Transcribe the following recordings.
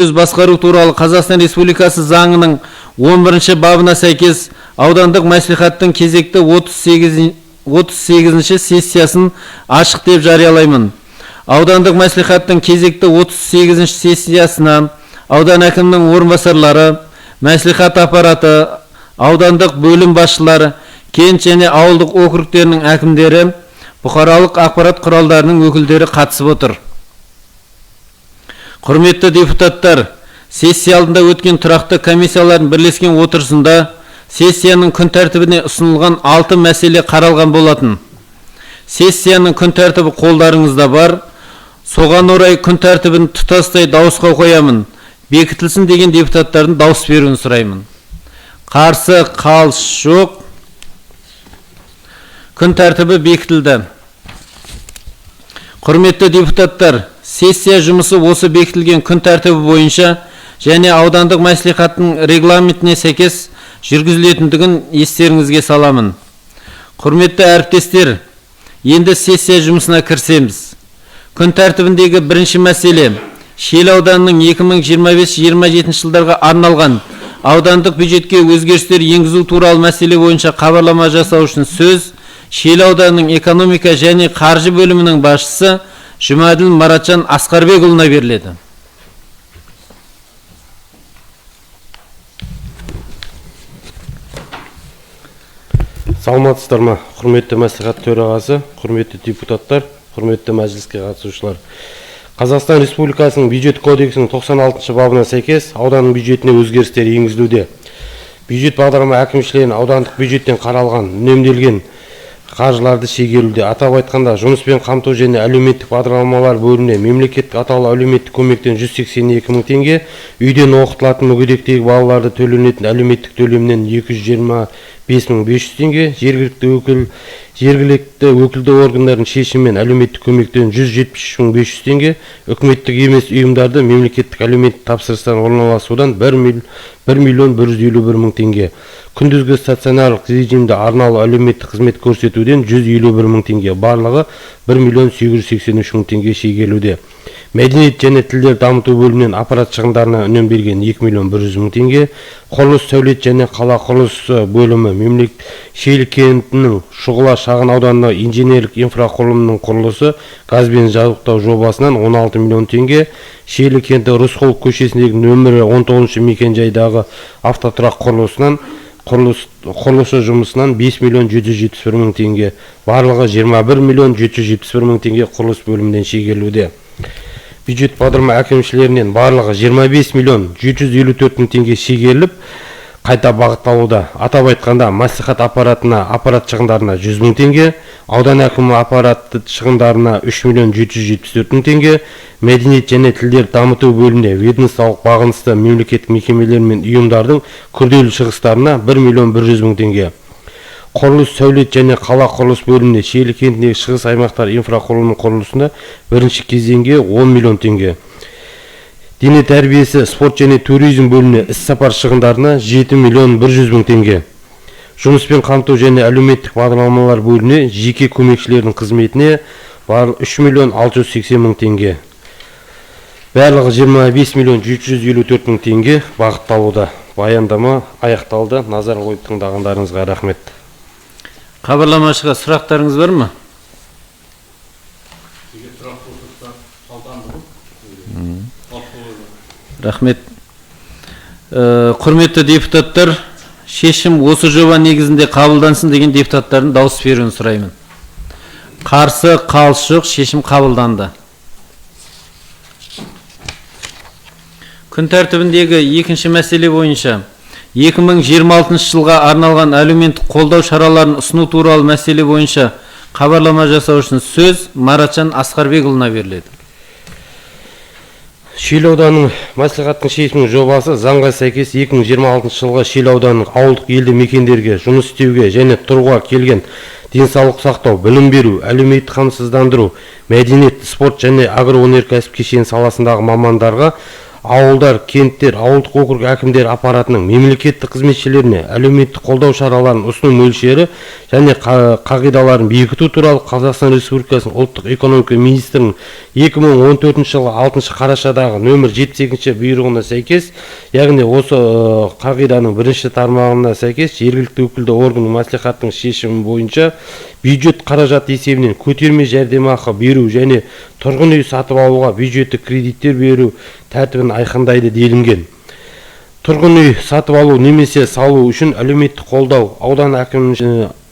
басқару туралы Қазақстан Республикасы заңының 11 бабына сәйкес аудандық мәслихаттың кезекті 38 сессиясын ашық деп жариялаймын. Аудандық мәслихаттың кезекті 38 сессиясына аудан әкімінің орынбасарлары, мәслихат аппараты, аудандық бөлім басшылары, кент және ауылдық округтерінің әкімдері, бұқаралық ақпарат құралдарының өкілдері қатысып отыр. Құрметті депутаттар, сессия алдында өткен тұрақты комиссиялардың бірлескен отырысында сессияның күн тәртібіне ұсынылған 6 мәселе қаралған болатын. Сессияның күн тәртібі қолдарыңызда бар. Соған орай күн тәртібін тұтастай дауысқа қоямын. Бекітілсін деген депутаттардың дауыс беруін сұраймын. Қарсы, қалыс жоқ. Күн тәртібі бекітілді. Құрметті депутаттар, сессия жұмысы осы бекітілген күн тәртібі бойынша және аудандық мәслихаттың регламентіне сәйкес жүргізілетіндігін естеріңізге саламын. Құрметті әріптестер, енді сессия жұмысына кірісеміз. Күн тәртібіндегі бірінші мәселе Шиелі ауданының 2025-27 жылдарға арналған аудандық бюджетке өзгерістер енгізу туралы мәселе бойынша хабарлама жасау үшін сөз Шиелі ауданының экономика және қаржы бөлімінің басшысы Жұмаділ Маратжан Асқарбекұлына беріледі. Саламатсыздар ма, құрметті мәслихат төрағасы, құрметті депутаттар, құрметті мәжіліске қатысушылар. Қазақстан Республикасының бюджет кодексінің 96 бабына сәйкес ауданның бюджетіне өзгерістер енгізілуде. Бюджет бағдарлама әкімшілерінің аудандық бюджеттен қаралған, үнемделген қаржыларды шегерілуде. Атап айтқанда, жұмыспен қамту және әлеуметтік бағдарламалар бөліміне мемлекеттік атаулы әлеуметтік көмектен 182 мың теңге, үйден оқытылатын мүгедектегі балаларды төленетін әлеуметтік төлемнен 225.500 теңге, жергілікті өкілді органдардың шешімімен әлеуметтік көмектен 173.500 теңге, үкіметтік емес ұйымдарды мемлекеттік әлеуметтік тапсырыстан орналасудан 1.151 мың теңге, күндізгі стационарлық режимде арнаулы әлеуметтік қызмет көрсетуден 151 мың теңге, барлығы 1.883 мың теңге шегерілуде. Мәдениет және тілдер дамыту бөлімінен аппарат шығындарына үнемделген 2.100 мың теңге, құрылыс, сәулет және қала құрылысы бөлімі мемлекет Шиелі кентінің Шұғыла шағын ауданында инженерлік инфрақұрылымның құрылысы газбен жабдықтау жобасынан 16 миллион теңге, Шиелі кенті Рысқұлов көшесіндегі нөмірі 19 мекенжайдағы автотұрақ құрылысы жұмысынан 5.771 мың теңге, барлығы 21.771 мың теңге құрылыс бөлімінен шегерілуде. Бюджет бағдарлама әкімшілерінен барлығы 25.754 мың теңге шегеріліп, қайта бағытталуда. Атап айтқанда, мәслихат аппаратына аппарат шығындарына 100 мың теңге, аудан әкімі аппарат шығындарына 3.774 мың теңге, мәдениет және тілдер дамыту бөліміне ведомстволық бағынысты мемлекеттік мекемелер мен ұйымдардың күрделі шығыстарына 1.100 мың теңге. Құрылыс, сәулет және қала құрылыс бөліміне Шиелі кентіндегі шығыс аймақтар инфрақұрылымының құрылысына бірінші кезеңге 10 миллион теңге. Дене тәрбиесі, спорт және туризм бөліміне іс-сапар шығындарына 7.100 мың теңге. Жұмыспен қамту және әлеуметтік бағдарламалар бөліміне жеке көмекшілердің қызметіне 3.680 мың теңге. Барлығы 25.754 мың теңге бағытталуда. Баяндама аяқталды. Назар қойып тыңдағандарыңызға рахмет. Хабарламашыға сұрақтарыңыз бар ма? Рахмет. Құрметті депутаттар, шешім осы жоба негізінде қабылдансын деген депутаттардың дауыс беруін сұраймын. Қарсы, қалыс жоқ, шешім қабылданды. Күн тәртібіндегі екінші мәселе бойынша 2026 жылға арналған әлеуметтік қолдау шараларын ұсыну туралы мәселе бойынша хабарлама жасау үшін сөз Маратжан Асқарбекұлына беріледі. Шиелі ауданының мәслихаттың шешімінің жобасы заңға сәйкес 2026 жылға Шиелі ауданының ауылдық елді мекендерге жұмыс істеуге және тұруға келген денсаулық сақтау, білім беру, әлеуметтік қамсыздандыру, мәдениет, спорт және агроөнеркәсіп кешені саласындағы мамандарға ауылдар, kenттер, ауылдық округ әкімдері аппаратының мемлекеттік қызметшілеріне әлеуметтік қолдау шараларын ұсыну мөлшері және қағидаларын бекіту туралы Қазақстан Республикасының ұлттық экономика министрінің 2014 жылы 6 қарашадағы нөмір 72 бұйрығына сәйкес, яғни осы қағиданың бірінші тармағына сәйкес жергілікті өкілді органның мәслихаттың шешімі бойынша бюджет қаражат есебінен көтерме жәрдемақы беру және тұрғын үй сатып алуға бюджеттік кредиттер беру тәртібін айқындайды делінген. Тұрғын үй сатып алу немесе салу үшін әлеуметтік қолдау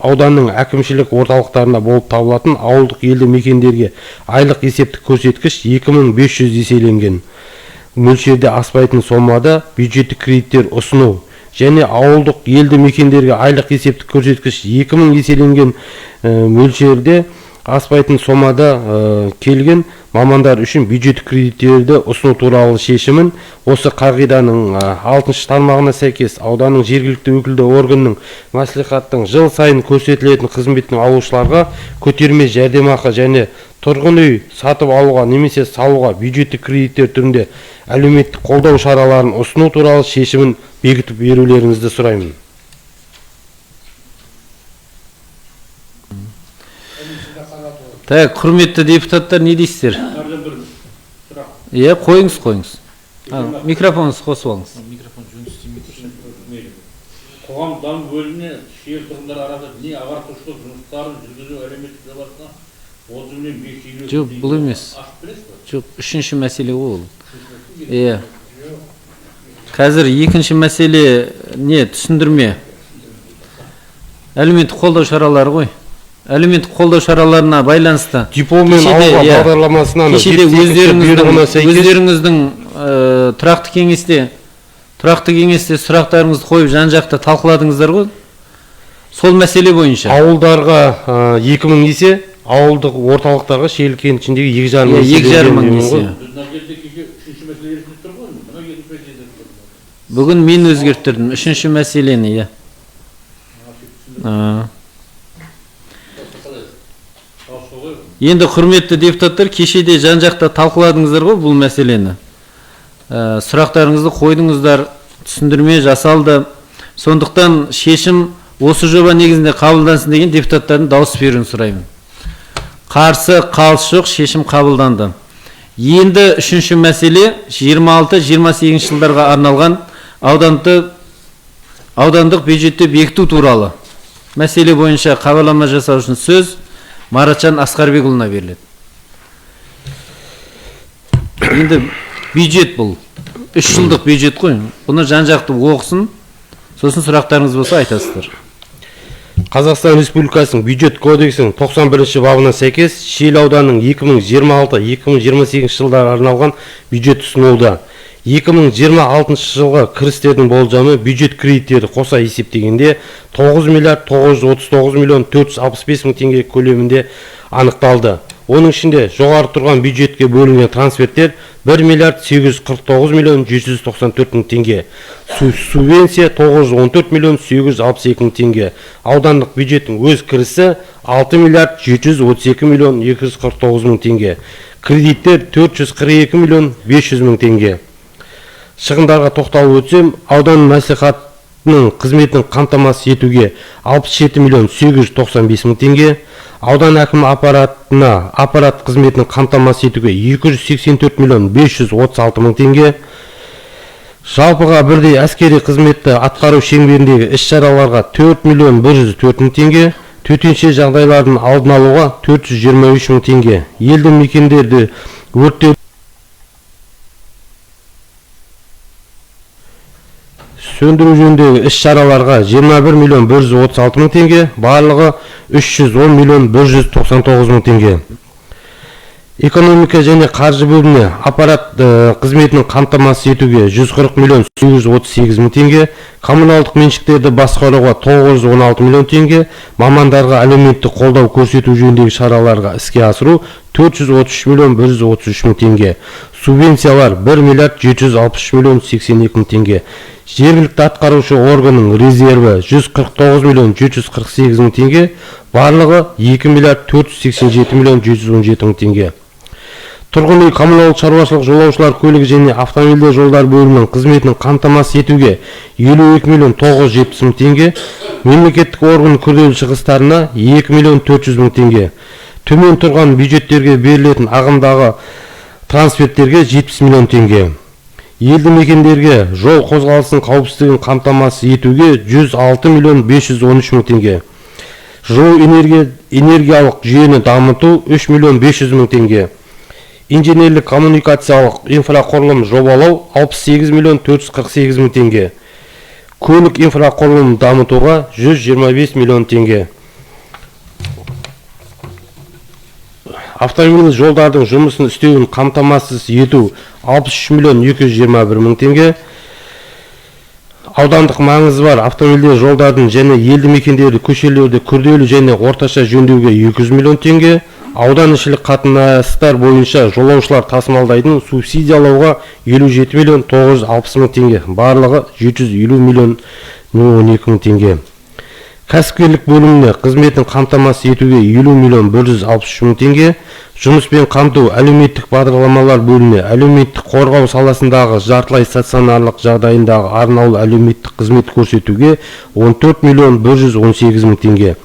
ауданның әкімшілік орталықтарында болып табылатын ауылдық елді мекендерге айлық есептік көрсеткіш 2500 еселенген мөлшерде аспайтын сомада бюджеттік кредиттер ұсыну және ауылдық елді мекендерге айлық есептік көрсеткіш 2000 еселенген мөлшерде аспайтын сомада келген мамандар үшін бюджеттік кредиттерді ұсыну туралы шешімін осы қағиданың 6 тармағына сәйкес ауданның жергілікті өкілді органның мәслихаттың жыл сайын көрсетілетін қызметтің алушыларға көтерме жәрдемақы және тұрғын үй сатып алуға немесе салуға бюджеттік кредиттер түрінде әлеуметтік қолдау шараларын ұсыну туралы шешімін бекітіп берулеріңізді сұраймын. Так, құрметті депутаттар, не дейсіздер? Қойыңыз. Микрофоныңызды қосып алыңыз. Микрофон жөн істемейді. Қоғам бөліміне шер тұрғындар арасында не ағартушылық жұмыстарын жүргізу әлеуметтік жобасына 30 миллион 500 Жоқ, бұл емес. Жоқ, үшінші мәселе ол. Қазір екінші мәселе не түсіндірме? Әлеуметтік қолдау шаралары ғой. Әлеуметтік қолдау шараларына байланысты Дипломмен ауылға бағдарламасынан өздеріңіздің тұрақты кеңесте сұрақтарыңызды қойып жан-жақты талқыладыңыздар ғой. Сол мәселе бойынша ауылдарға 2000 есе, ауылдық орталықтарға Шел кентіндегі 2,5 мың есе. Бүгін мен өзгерттірдім үшінші мәселені. Енді құрметті депутаттар, кешеде жан-жақта талқыладыңыздар ғой бұл мәселені. Сұрақтарыңызды қойдыңыздар, түсіндірме жасалды. Сондықтан шешім осы жоба негізінде қабылдансын деген депутаттардың дауыс беруін сұраймын. Қарсы, қалыс жоқ, шешім қабылданды. Енді үшінші мәселе 26-28 жылдарға арналған аудандық бюджетті бекіту туралы мәселе бойынша хабарлама жасау үшін сөз Маратжан Асқарбекұлына беріледі. Енді бюджет бұл. 3 жылдық бюджет қой. Бұны жан-жақты оқысын, сосын сұрақтарыңыз болса айтасыздар. Қазақстан Республикасының бюджет кодексінің 91 бабына сәйкес Шел ауданының 2026-2028 жылдарға арналған бюджет ұсынылды. 2026 жылға кірістердің болжамы бюджет кредиттері қоса есептегенде 9 миллиард 939 миллион 465 мың теңге көлемінде анықталды. Оның ішінде жоғары тұрған бюджетке бөлінген трансферттер 1 миллиард 849 миллион 194 мың теңге. Субвенция 914 миллион 762 мың теңге. Аудандық бюджеттің өз кірісі 6 миллиард 732 миллион 249 мың теңге. Кредиттер 442 миллион 500 мың теңге. Шығындарға тоқталып өтсем, аудан мәслихатының қызметін қамтамасыз етуге 67 миллион 895 мың теңге, аудан әкімі аппарат қызметін қамтамасыз етуге 284 миллион 536 мың теңге, жалпыға бірдей әскери қызметті атқару шеңберіндегі іс-шараларға 4 миллион 104 мың теңге, төтенше жағдайлардың алдын алуға 423 мың теңге, елді мекендерді өрттер сөндіру жөніндегі іс-шараларға 21 миллион 136 мың теңге, барлығы 310 миллион 199 мың теңге. Экономика және қаржы бөліміне аппарат қызметінің қамтамасыз етуге 140 миллион 838 мың теңге, коммуналдық меншіктерді басқаруға 916 миллион теңге, мамандарға әлеуметтік қолдау көрсету жөніндегі шараларға іске асыру 433 миллион 133 мың теңге, субвенциялар 1 миллиард 763 миллион 82 мың теңге, жергілікті атқарушы органның резерві 149 миллион 748 мың теңге, барлығы 2 миллиард 487 миллион 117 мың теңге. Тұрғын үй коммуналдық шаруашылық жолаушылар көлігі және автомобильдер жолдар бөлімінің қызметінің қамтамасыз етуге 52 миллион 970 мың теңге, мемлекеттік орган күрделі шығыстарына 2 миллион 400 мың теңге. Төмен тұрған бюджеттерге берілетін ағымдағы трансферттерге 70 миллион теңге. Елді мекендерге жол қозғалысының қауіпсіздігін қамтамасыз етуге 106 миллион 513 мың теңге. Жылу энергиялық жүйені дамыту 3 миллион 500 мың теңге. Инженерлік коммуникациялық инфрақұрылым жобалау 68 миллион 448 мың теңге. Көлік инфрақұрылымын дамытуға 125 миллион теңге. Автомобиль жолдардың жұмысын істеуін қамтамасыз ету 63 миллион 221 мың теңге. Аудандық маңызы бар автомобиль жолдардың және елді мекендерді, көшелерді күрделі және орташа жөндеуге 200 миллион теңге. Ауданішілік қатынастар бойынша жолаушылар тасымалдайтын субсидиялауға 57 миллион 960 мың теңге. Барлығы 750 миллион 12 мың теңге. Кәсіпкерлік бөліміне қызметін қамтамасыз етуге 50 миллион 163 мың теңге. Жұмыспен қамту әлеуметтік бағдарламалар бөліміне әлеуметтік қорғау саласындағы жартылай стационарлық жағдайындағы арнаулы әлеуметтік қызмет көрсетуге 14 миллион 118 мың теңге.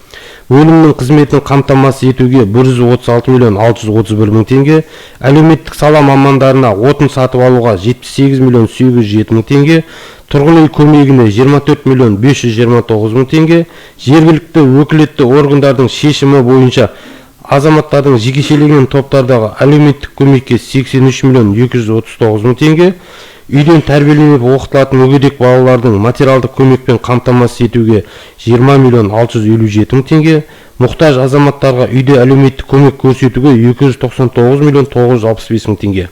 Бөлімнің қызметін қамтамасыз етуге 136 миллион 631 мың теңге. Әлеуметтік сала мамандарына отын сатып алуға 78 миллион 807 мың теңге. Тұрғын үй көмегіне 24 миллион 529 мың теңге. Жергілікті өкілетті органдардың шешімі бойынша азаматтардың жекешеленген топтардағы әлеуметтік көмекке 83 миллион 239 мың теңге. Үйден тәрбиеленіп оқытылатын мүгедек балалардың материалдық көмекпен қамтамасыз етуге 20 миллион 657 мың теңге. Мұқтаж азаматтарға үйде әлеуметтік көмек көрсетуге 299 миллион 965 мың теңге.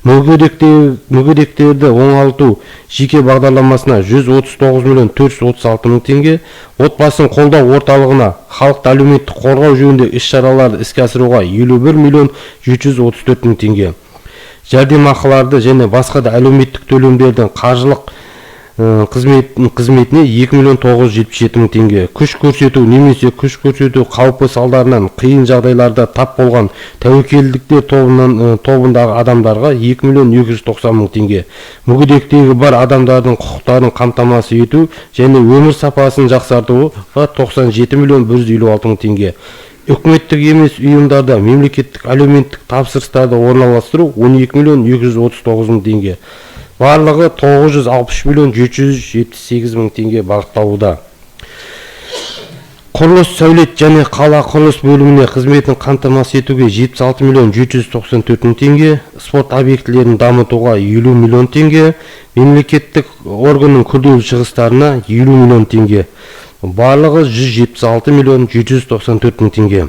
Мүгедектерді оңалту жеке бағдарламасына 139 миллион 436 мың теңге. Отбасын қолдау орталығына халықты әлеуметтік қорғау жөнінде іс-шараларды іске асыруға 51 миллион 734 мың теңге. Жәрдемақыларды және басқа да әлеуметтік төлемдердің қаржылық қызметіне 2 миллион 977 мың теңге. Күш көрсету немесе күш көрсету қаупі салдарынан қиын жағдайларда тап болған тәуекелдіктер тобындағы адамдарға 2 миллион 290 мың теңге. Мүгедектігі бар адамдардың құқықтарын қамтамасыз ету және өмір сапасын жақсартуға 97 миллион 156 мың теңге. Үкіметтік емес ұйымдарда мемлекеттік әлеуметтік тапсырыстарды орналастыру 12 миллион 239 мың теңге. Барлығы 960 миллион 778 мың теңге бағытталуда. Құрылыс сәулет және қала құрылыс бөліміне қызметін қамтамасыз етуге 76 миллион 794 мың теңге. Спорт объектілерін дамытуға 50 миллион теңге. Мемлекеттік органның күрделі шығыстарына 50 миллион теңге. Барлығы 176 миллион 794 мың теңге.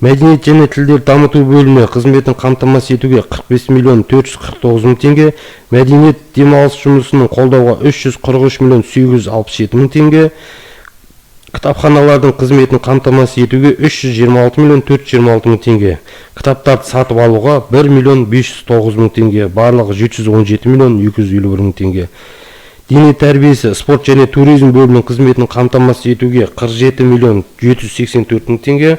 Мәдениет және тілдер дамыту бөліміне қызметін қамтамасыз етуге 45 миллион 449 мың теңге. Мәдениет демалыс жұмысының қолдауға 343 миллион 867 мың теңге. Кітапханалардың қызметін қамтамасыз етуге 326 миллион 426 мың теңге. Кітаптарды сатып алуға 1 миллион 509 мың теңге. Барлығы 717 миллион 251 мың теңге. Дене тәрбиесі, спорт және туризм бөлімінің қызметін қамтамасыз етуге 47 миллион 784 мың теңге.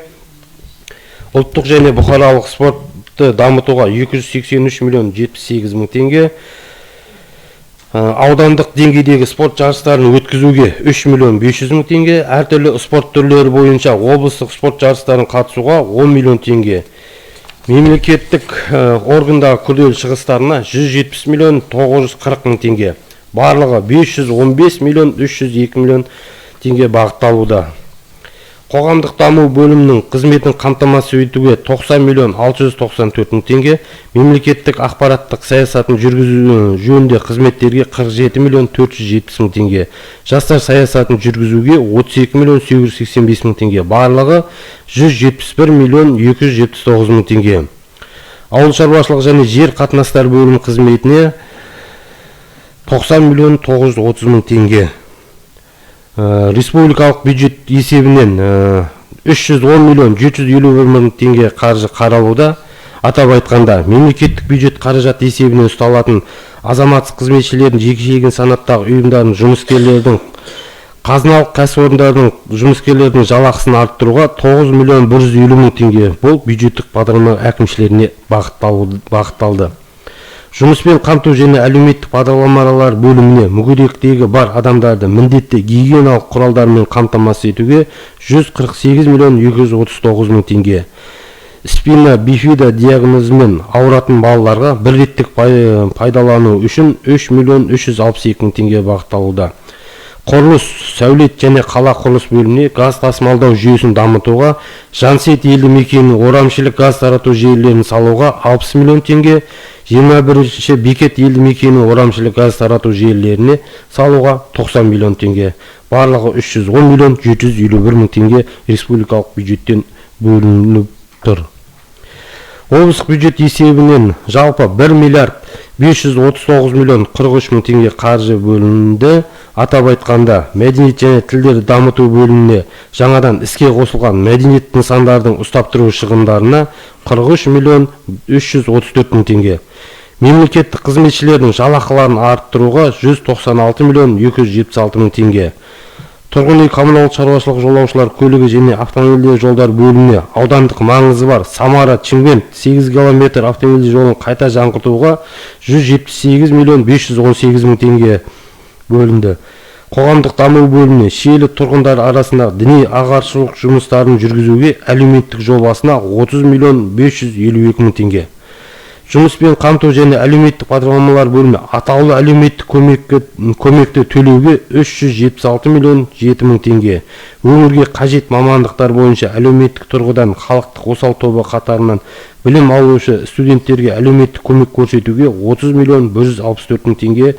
Ұлттық және бұқаралық спортты дамытуға 283 миллион 78 мың теңге. Аудандық деңгейдегі спорт жарыстарын өткізуге 3 миллион 500 мың теңге. Әртүрлі спорт түрлері бойынша облыстық спорт жарыстарын қатысуға 10 миллион теңге. Мемлекеттік органдағы күрделі шығыстарына 170 миллион 940 мың теңге. Барлығы 515 миллион 302 миллион теңге бағытталуда. Қоғамдық даму бөлімінің қызметін қамтамасыз етуге 90 миллион 694 мың теңге. Мемлекеттік ақпараттық саясатын жүргізу жөнінде қызметтерге 47 миллион 470 мың теңге. Жастар саясатын жүргізуге 32 миллион 885 мың теңге. Барлығы 171 миллион 279 мың теңге. Ауыл шаруашылық және жер қатынастар бөлімі қызметіне 90 миллион 930 мың теңге. Республикалық бюджет есебінен 310 миллион 751 мың теңге қаржы қаралуда. Атап айтқанда, мемлекеттік бюджет қаражат есебінен ұсталатын азаматтық қызметшілердің жекешелеген санаттағы ұйымдардың жұмыскерлердің Қазыналық кәсіпорындардың жұмыскерлердің жалақысын арттыруға 9 миллион 150 мың теңге бұл бюджеттік бағдарлама әкімшілеріне бағытталды. Жұмыспен қамту және әлеуметтік бағдарламалар бөліміне мүгедектігі бар адамдарды міндетті гигиеналық құралдармен қамтамасыз етуге 148 миллион 239 мың теңге. Спина бифида диагнозымен ауыратын балаларға бір реттік пайдалану үшін 3 миллион 362 мың теңге бағытталуда. Құрылыс, сәулет және қала құрылыс бөліміне газ тасымалдау жүйесін дамытуға, Жансет елді мекенінің орамшілік газ тарату желілерін салуға 60 миллион теңге, 21-ші Бекет елді мекенінің орамшілік газ тарату желілеріне салуға 90 миллион теңге. Барлығы 310 миллион 751 мың теңге республикалық бюджеттен бөлініп тұр. Облыстық бюджет есебінен жалпы 1 миллиард 539 миллион 43 мың теңге қаржы бөлінді. Атап айтқанда, мәдениет және тілдерді дамыту бөліміне жаңадан іске қосылған мәдениет нысандардың ұстап тұру шығындарына 43 миллион 334 мың теңге. Мемлекеттік қызметшілердің жалақыларын арттыруға 196 миллион 276 мың теңге. Тұрғын үй коммуналдық шаруашылық жолаушылар көлігі және автомобиль жолдар бөліміне аудандық маңызы бар Самара Чимгент 8 километр автомобиль жолын қайта жаңғыртуға 178 миллион 518 мың теңге бөлінді. Қоғамдық даму бөліміне шиелі тұрғындар арасында діни ағартушылық жұмыстарын жүргізуге әлеуметтік жобасына 30 миллион 552 мың теңге. Жұмыспен қамту және әлеуметтік бағдарламалар бөлімі атаулы әлеуметтік көмекті төлеуге 376 миллион 7 мың теңге. Өңірге қажет мамандықтар бойынша әлеуметтік тұрғыдан халықтық осал тобы қатарынан білім алушы студенттерге әлеуметтік көмек көрсетуге 30 миллион 164 мың теңге.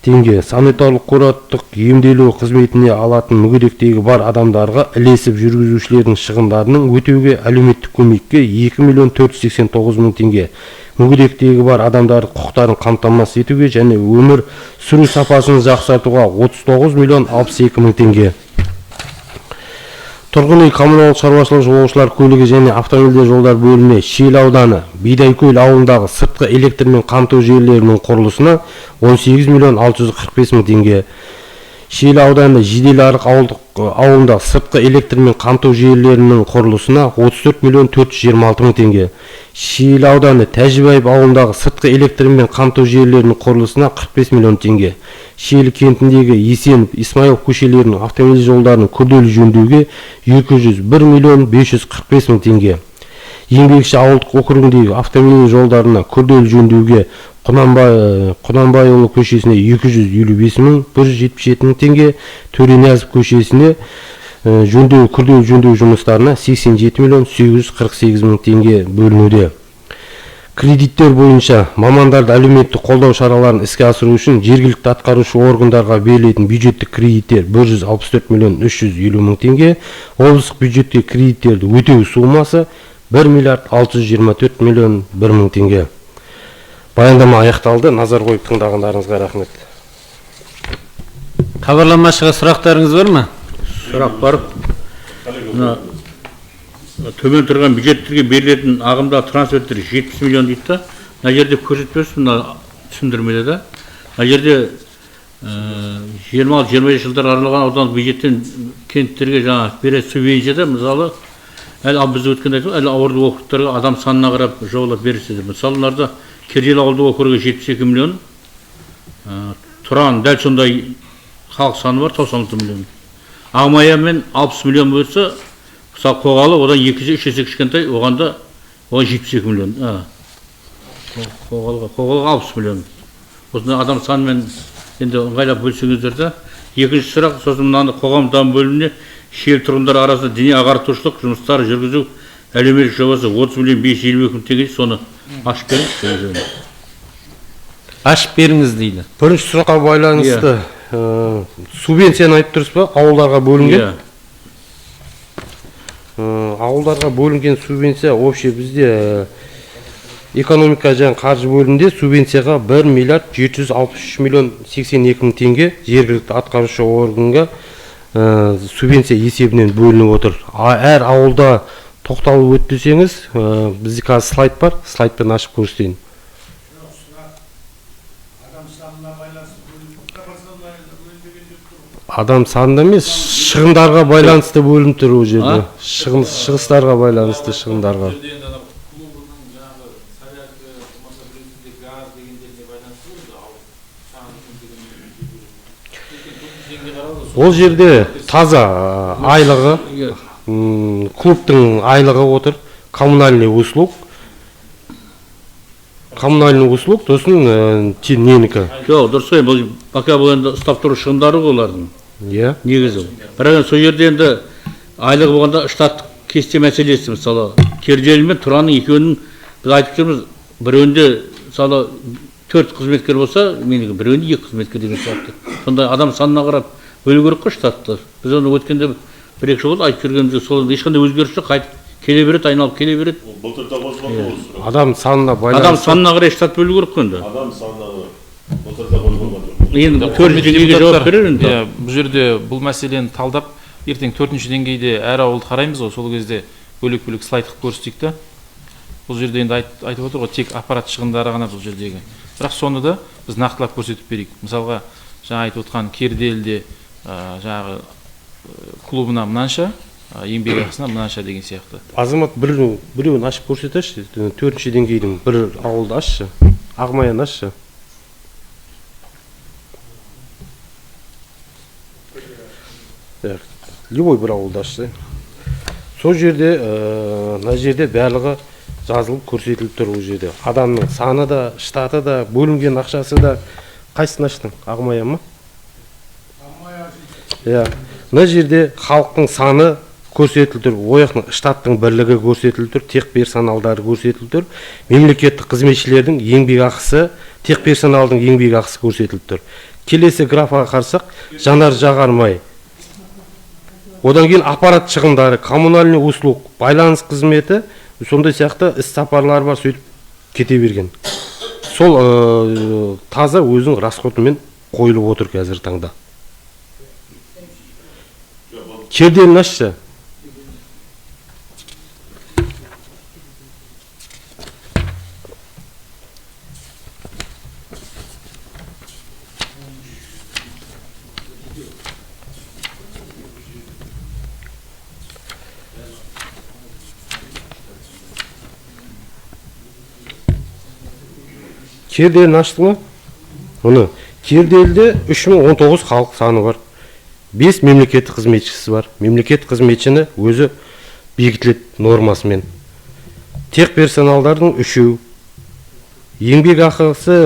Санитарлық курорттық емделу қызметіне алатын мүгедектігі бар адамдарға ілесіп жүргізушілердің шығындарының өтеуге әлеуметтік көмекке 2 миллион 489 мың теңге. Мүгедектігі бар адамдардың құқықтарын қамтамасыз етуге және өмір сүру сапасын жақсартуға 39 миллион 62 мың теңге. Тұрғын үй коммуналдық шаруашылық жолаушылар көлігі және автомобиль жолдар бөліміне Шиелі ауданы Бидайкөл ауылындағы сыртқы электрмен қамту желілерінің құрылысына 18 миллион 645 мың теңге. Шиелі ауданы Жиделарық ауылында сыртқы электрмен қамту желілерінің құрылысына 34 миллион 426 мың теңге. Шиелі ауданы Тәжібаев ауылындағы сыртқы электрмен қамту желілерінің құрылысына 45 миллион теңге. Шиелі кентіндегі Есенов, Исмаил көшелерінің автомобиль жолдарының күрделі жөндеуге 201 миллион 545 мың теңге. Еңбекші ауылдық округіндегі автомобиль жолдарына күрделі жөндеуге Құнанбайұлы көшесіне 255 мың 177 мың теңге, Төренязов көшесіне күрделі жөндеу жұмыстарына 87 миллион 848 мың теңге бөлінуде. Кредиттер бойынша мамандарды әлеуметтік қолдау шараларын іске асыру үшін жергілікті атқарушы органдарға берілетін бюджеттік кредиттер 164 миллион 350 мың теңге, облыстық бюджетке кредиттерді өтеу суммасы 1 миллиард 624 миллион 1 мың теңге. Баяндама аяқталды. Назар қойып тыңдағандарыңызға рахмет. Хабарламашыға сұрақтарыңыз бар ма? Сұрақ бар. Төмен тұрған бюджеттерге берілетін ағымдағы трансферттер 70 миллион дейді да. Мына жерде көрсетпесін, мына түсіндірмеде да. Мына жерде 20-25 жылдар аралаған аудандық бюджеттен кенттерге жаңа береді субсидия да, мысалы, әлі біз өткенде айтып, әлі ауылдық округтарға адам санына қарап жолап берілсе. Мысалыларда Кердел ауылдық округі 72 миллион, Тұран дәл сондай халық саны бар 96 миллион. Ағмаямен 60 миллион болса, мысалы Қоғалы одан 2-3 есе кішкентай, оған 72 миллион. Қоғалыға 60 миллион. Осында адам санымен енді ыңғайлап бөлсеңіздер де. Екінші сұрақ, сосын мынаны қоғам даму бөліміне шиелі тұрғындар арасында діни ағартушылық жұмыстары жүргізу әлеуметтік жобасы 30 миллион 552 мың теңге, соны ашып беріңіз. Ашып беріңіз дейді. Бірінші сұраққа байланысты субвенцияны айтып тұрсыз ба? Ауылдарға бөлінген? Ауылдарға бөлінген субвенция общий бізде экономика және қаржы бөлімінде субвенцияға 1 миллиард 763 миллион 82 мың теңге жергілікті атқарушы органға субвенция есебінен бөлініп отыр. Әр ауылда тоқталып өтсеңіз, бізде қазір слайд бар, слайдпен ашып көрсетейін. Адам санына Адам санында емес, шығындарға байланысты бөлініп тұр ол жерде. Шығыстарға байланысты шығындарға. Ол жерде таза айлығы, клубтың айлығы отыр, коммунальный услуг, тосын ненікі. Жоқ, дұрыс қой, бұл пока бұл енді ұстап тұру шығындары ғой олардың. Иә. Негізі. Бірақ сол жерде енді айлығы болғанда штаттық кесте мәселесі, мысалы, Кердел мен Тұраның екеуінің біз айтып жүрміз, біреуінде мысалы 4 қызметкер болса, менікі біреуінде 2 қызметкер деген сияқты. Сондай адам санына қарап бөлу керек қой штатты. Біз оны өткенде 1-2 жыл болды айтып жүргенімізде сол ешқандай өзгеріс жоқ, қайтып келе береді, айналып келе береді. Былтырда қосылған осы. Адам санына байланысты. Адам санына қарай штат бөлу керек қой енді. Адам санына былтырда қосылған. Енді 4 деңгейге жауап берер енді. Бұл жерде бұл мәселені талдап, ертең 4-ші деңгейде әр ауылды қараймыз ғой, сол кезде бөлек-бөлек слайд қылып көрсетейік та. Бұл жерде енді айтып отыр ғой, тек аппарат шығындары ғана бұл жердегі. Бірақ соны да біз нақтылап көрсетіп берейік. Мысалға, жаңа айтып отқан Керделде жаңағы клубына мынанша, еңбек ақысына мынанша деген сияқты. Азамат біреуін ашып көрсетеші, 4-ші деңгейдің бір ауылды ашшы, Ағмаян ашшы. Любой бір ауылды ашшы. Сол жерде, мына жерде барлығы жазылып көрсетіліп тұр ол жерде. Адамның саны да, штаты да, бөлінген ақшасы да. Қайсысын аштың? Ағмаян ма? Мына жерде халықтың саны көрсетіліп тұр, ояқтың штаттың бірлігі көрсетіліп тұр, тек персоналдары көрсетіліп тұр, мемлекеттік қызметшілердің еңбек ақысы, тек персоналдың еңбек ақысы көрсетіліп тұр. Келесі графаға қарсақ, жанар жағармай. Одан кейін аппарат шығындары, коммунальный услуг, байланыс қызметі, сондай сияқты іс сапарлар бар, сөйтіп кете берген. Сол таза өзінің расходымен қойылып отыр қазір таңда. Керделін ашшы. Керделін ашты ма? Оны Керделде 3019 халық саны бар. 5 мемлекеттік қызметшісі бар. Мемлекеттік қызметшіні өзі бекітіледі нормасымен. Тек персоналдардың 3-еу. Еңбек ақысы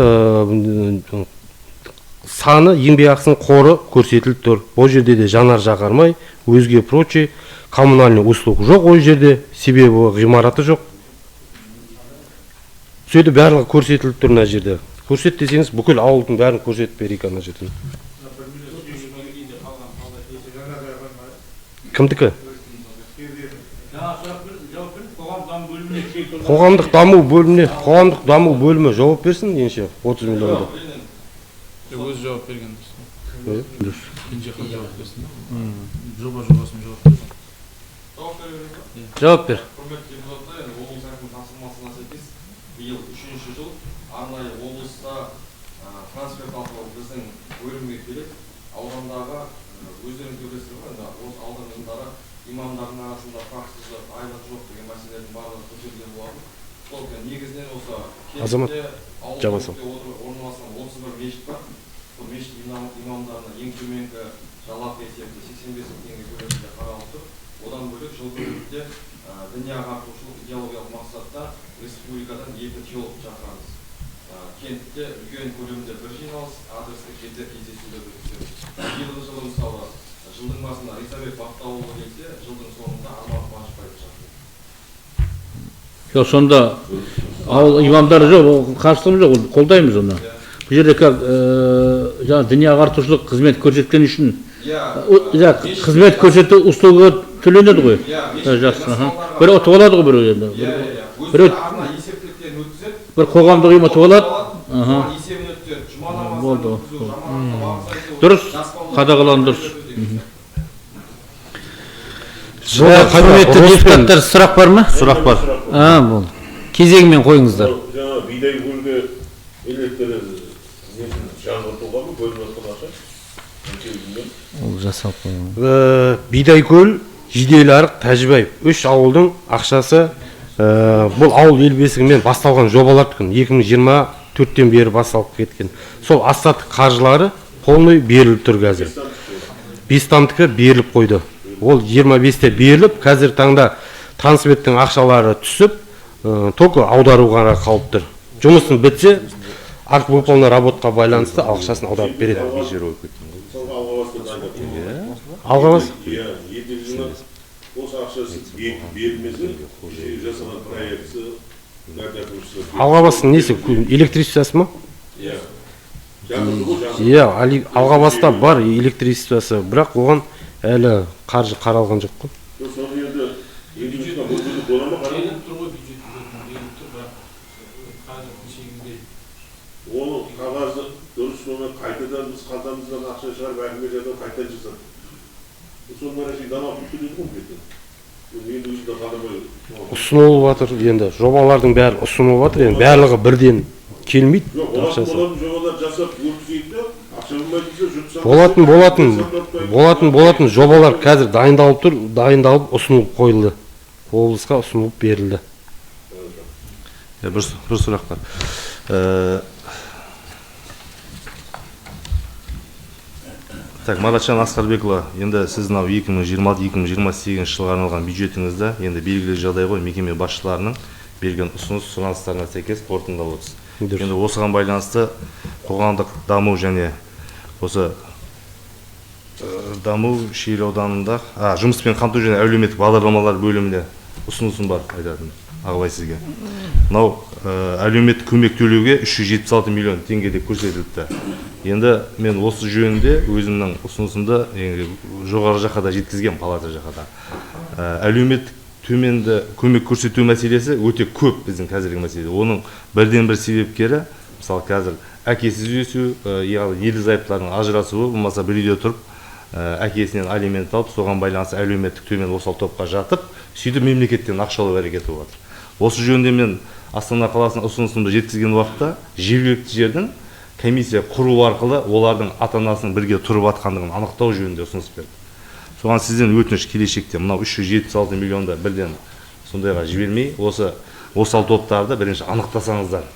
саны, еңбек ақысының қоры көрсетіліп тұр. Ол жерде де жанар жағармай, өзге прочее, коммунальный услуг жоқ ол жерде, себебі ғимараты жоқ. Сөйді барлығы көрсетіліп тұр мына жерде. Көрсет десеңіз, бүкіл ауылдың бәрін көрсетіп берейік ана жерден. Кімдікі? Қоғамдық даму бөлімі жауап берсін, енше 30 миллионды. Өз жауап берген дұрыс. Кенжехан жауап берсін. Жобасын жауап берсін. Жауап бер. Құрметті депутаттар, облыс әкімінің тапсырмасына сәйкес биыл 3-ші жыл арнайы облыста трансферт арқылы біздің бөлімге келіп, аудандағы өздеріңіз көресіздер ғой, осы алдағы жылдары имамдардың арасында тұрақсыздық, айлық жоқ деген мәселелердің барлығы көтерілген болатын. Сол негізінен осы кентте ауылда орналасқан 31 мешіт бар. Бұл мешіт имамдарына ең төменгі жалақы есебінде 85 мың теңге көлемінде қаралып тұр. Одан бөлек жыл көлемінде діни ағартушылық идеологиялық мақсатта республикадан 2 теолог шақырамыз. Кентте үлкен көлемде бір жиналыс, адресті кездер кездесулер өткіземіз. Биылғы жылы мысалы жылдың басында Ризабек Бақтауылы келсе, жылдың соңында Арман Қуанышбаев шақырды. Жоқ, сонда ауыл имамдары жоқ, қарсылығымыз жоқ, қолдаймыз оны. Бұл жерде жаңа діни ағартушылық қызмет көрсеткен үшін қызмет көрсету услуга төленеді ғой. Жақсы. Бір ұтып алады ғой біреу енді. Біреу есептіліктерін өткізеді. Бір қоғамдық ұйым ұтып алады. Есебін өтті. Жұма намазын Дұрыс, қадағалан дұрыс. Құрметті депутаттар, сұрақ бар ма? Сұрақ бар. Болды. Кезегімен қойыңыздар. Жаңа бидай гүлге электр жаңғыртуға ма бөлініп жатқан ақша? Қанша миллион? Ол жасалып қойған. Бидайкөл, Жиделарық, Тәжібаев 3 ауылдың ақшасы бұл ауыл ел бесігімен басталған жобалар түгін 2024-тен бері басталып кеткен. Сол астаттық қаржылары полный беріліп тұр қазір. Бестандікі беріліп қойды. Ол 25-те беріліп, қазір таңда трансферттің ақшалары түсіп, только аударуға қалып тұр. Жұмысын бітсе, акт выполнена работаға байланысты ақшасын аударып береді. Алғабас? Осы ақшасы берілмесе, жасаған проекті, Алғабастың несі, электричествосы ма? Алғабаста бар электричествосы, бірақ оған әлі қаржы қаралған жоқ қой. соны енді мүмкіндік бола ма қарап? Оны қағазды дұрыс соны қайтадан біз қалтамыздан ақша шығарып әңгіме жасап қайта жасап. Соның бәрі дана бүткіледі ғой кетті. Енді өзінде қадамай. Ұсынылып жатыр енді, жобалардың бәрі ұсынылып жатыр, енді барлығы бірден келмейді ақшасы. Жобалар жасап өткізейді, ақша болмайтынса Болатын жобалар қазір дайындалып тұр, дайындалып ұсынылып қойылды. Облысқа ұсынылып берілді. Бір сұрақ бар. Так, Маратжан Асқарбекұлы, енді сіз 2026-2028 жылға арналған бюджетіңізді енді белгілі жағдай ғой мекеме басшыларының берген ұсыныс сұраныстарына сәйкес қорытындылап отырсыз. Енді осыған байланысты қоғамдық даму және осы даму Шиелі ауданында жұмыспен қамту және әлеуметтік бағдарламалар бөлімінде ұсынысым бар айтатын Ағыбай сізге. Мынау әлеуметтік көмек төлеуге 376 миллион теңге деп көрсетілді. Енді мен осы жөнінде өзімнің ұсынысымды жоғары жаққа да жеткізген, палата жаққа да. Әлеуметтік төменді көмек көрсету мәселесі өте көп біздің қазіргі мәселе. Оның бірден бір себепкері, мысалы қазір әкесіз өсу, яғни ерлі зайыптылардың ажырасуы, болмаса бір үйде тұрып, әкесінен алимент алып, соған байланысты әлеуметтік төмен осал топқа жатып, сөйтіп мемлекеттен ақша алу әрекеті болады. Осы жөнінде мен Астана қаласының ұсынысымды жеткізген уақытта жергілікті жердің комиссия құру арқылы олардың ата-анасының бірге тұрып атқандығын анықтау жөнінде ұсыныс берді. Соған сізден өтініш келешекте мынау 376 миллионды бірден сондайға жібермей, осы осал топтарды бірінші анықтасаңыздар.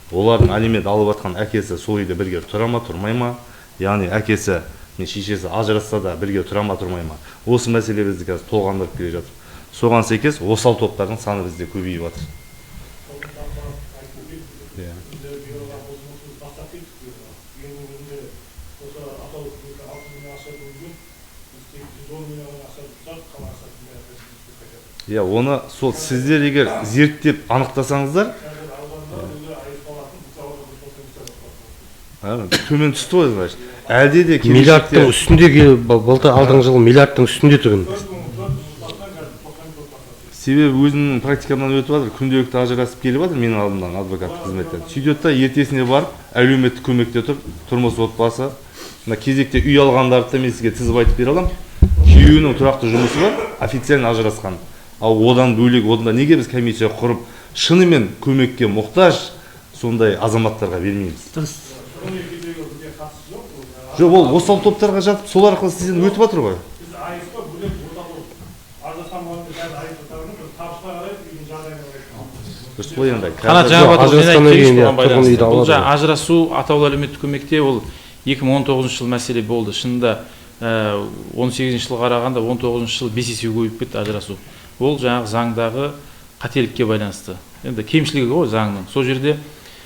Олардың алимент алып атқан әкесі сол үйде бірге тұра ма, тұрмай ма? Яғни әкесі мен шешесі ажырасса да бірге тұра ма, тұрмай ма? Осы мәселе бізді қазір толғандырып келе жатыр. Соған сәйкес осал топтардың саны бізде көбейіп жатыр. Оны сол сіздер егер зерттеп анықтасаңыздар, төмен түсті ғой, значит. Әлде де миллиардтың үстіндегі былтыр алдыңғы жылы миллиардтың үстінде тұғын. Себебі өзімнің практикамнан өтіп жатыр, күнделікті ажырасып келіп жатыр менің алдымдан адвокат қызметтен. Сөйтеді, ертесіне барып, әлеуметтік көмекте тұр, тұрмыс отбасы. Кезекте үй алғандарды мен сізге тізіп айтып бере аламын. Күйеуінің тұрақты жұмысы бар, официально ажырасқан. Ал одан бөлек, одан неге біз комиссия құрып, шынымен көмекке мұқтаж сондай азаматтарға бермейміз? Жоқ, ол осал топтарға жатып, сол арқылы сізден өтіп жатыр ғой. Қанат жаңа бұл ажырасу атаулы әлеуметтік көмекте ол 2019 жыл мәселе болды. Шынында 18 жылға қарағанда 19 жыл 5 есе көбейіп кетті ажырасу. Ол жаңағы заңдағы қателікке байланысты. Енді кемшілігі ғой заңның. Сол жерде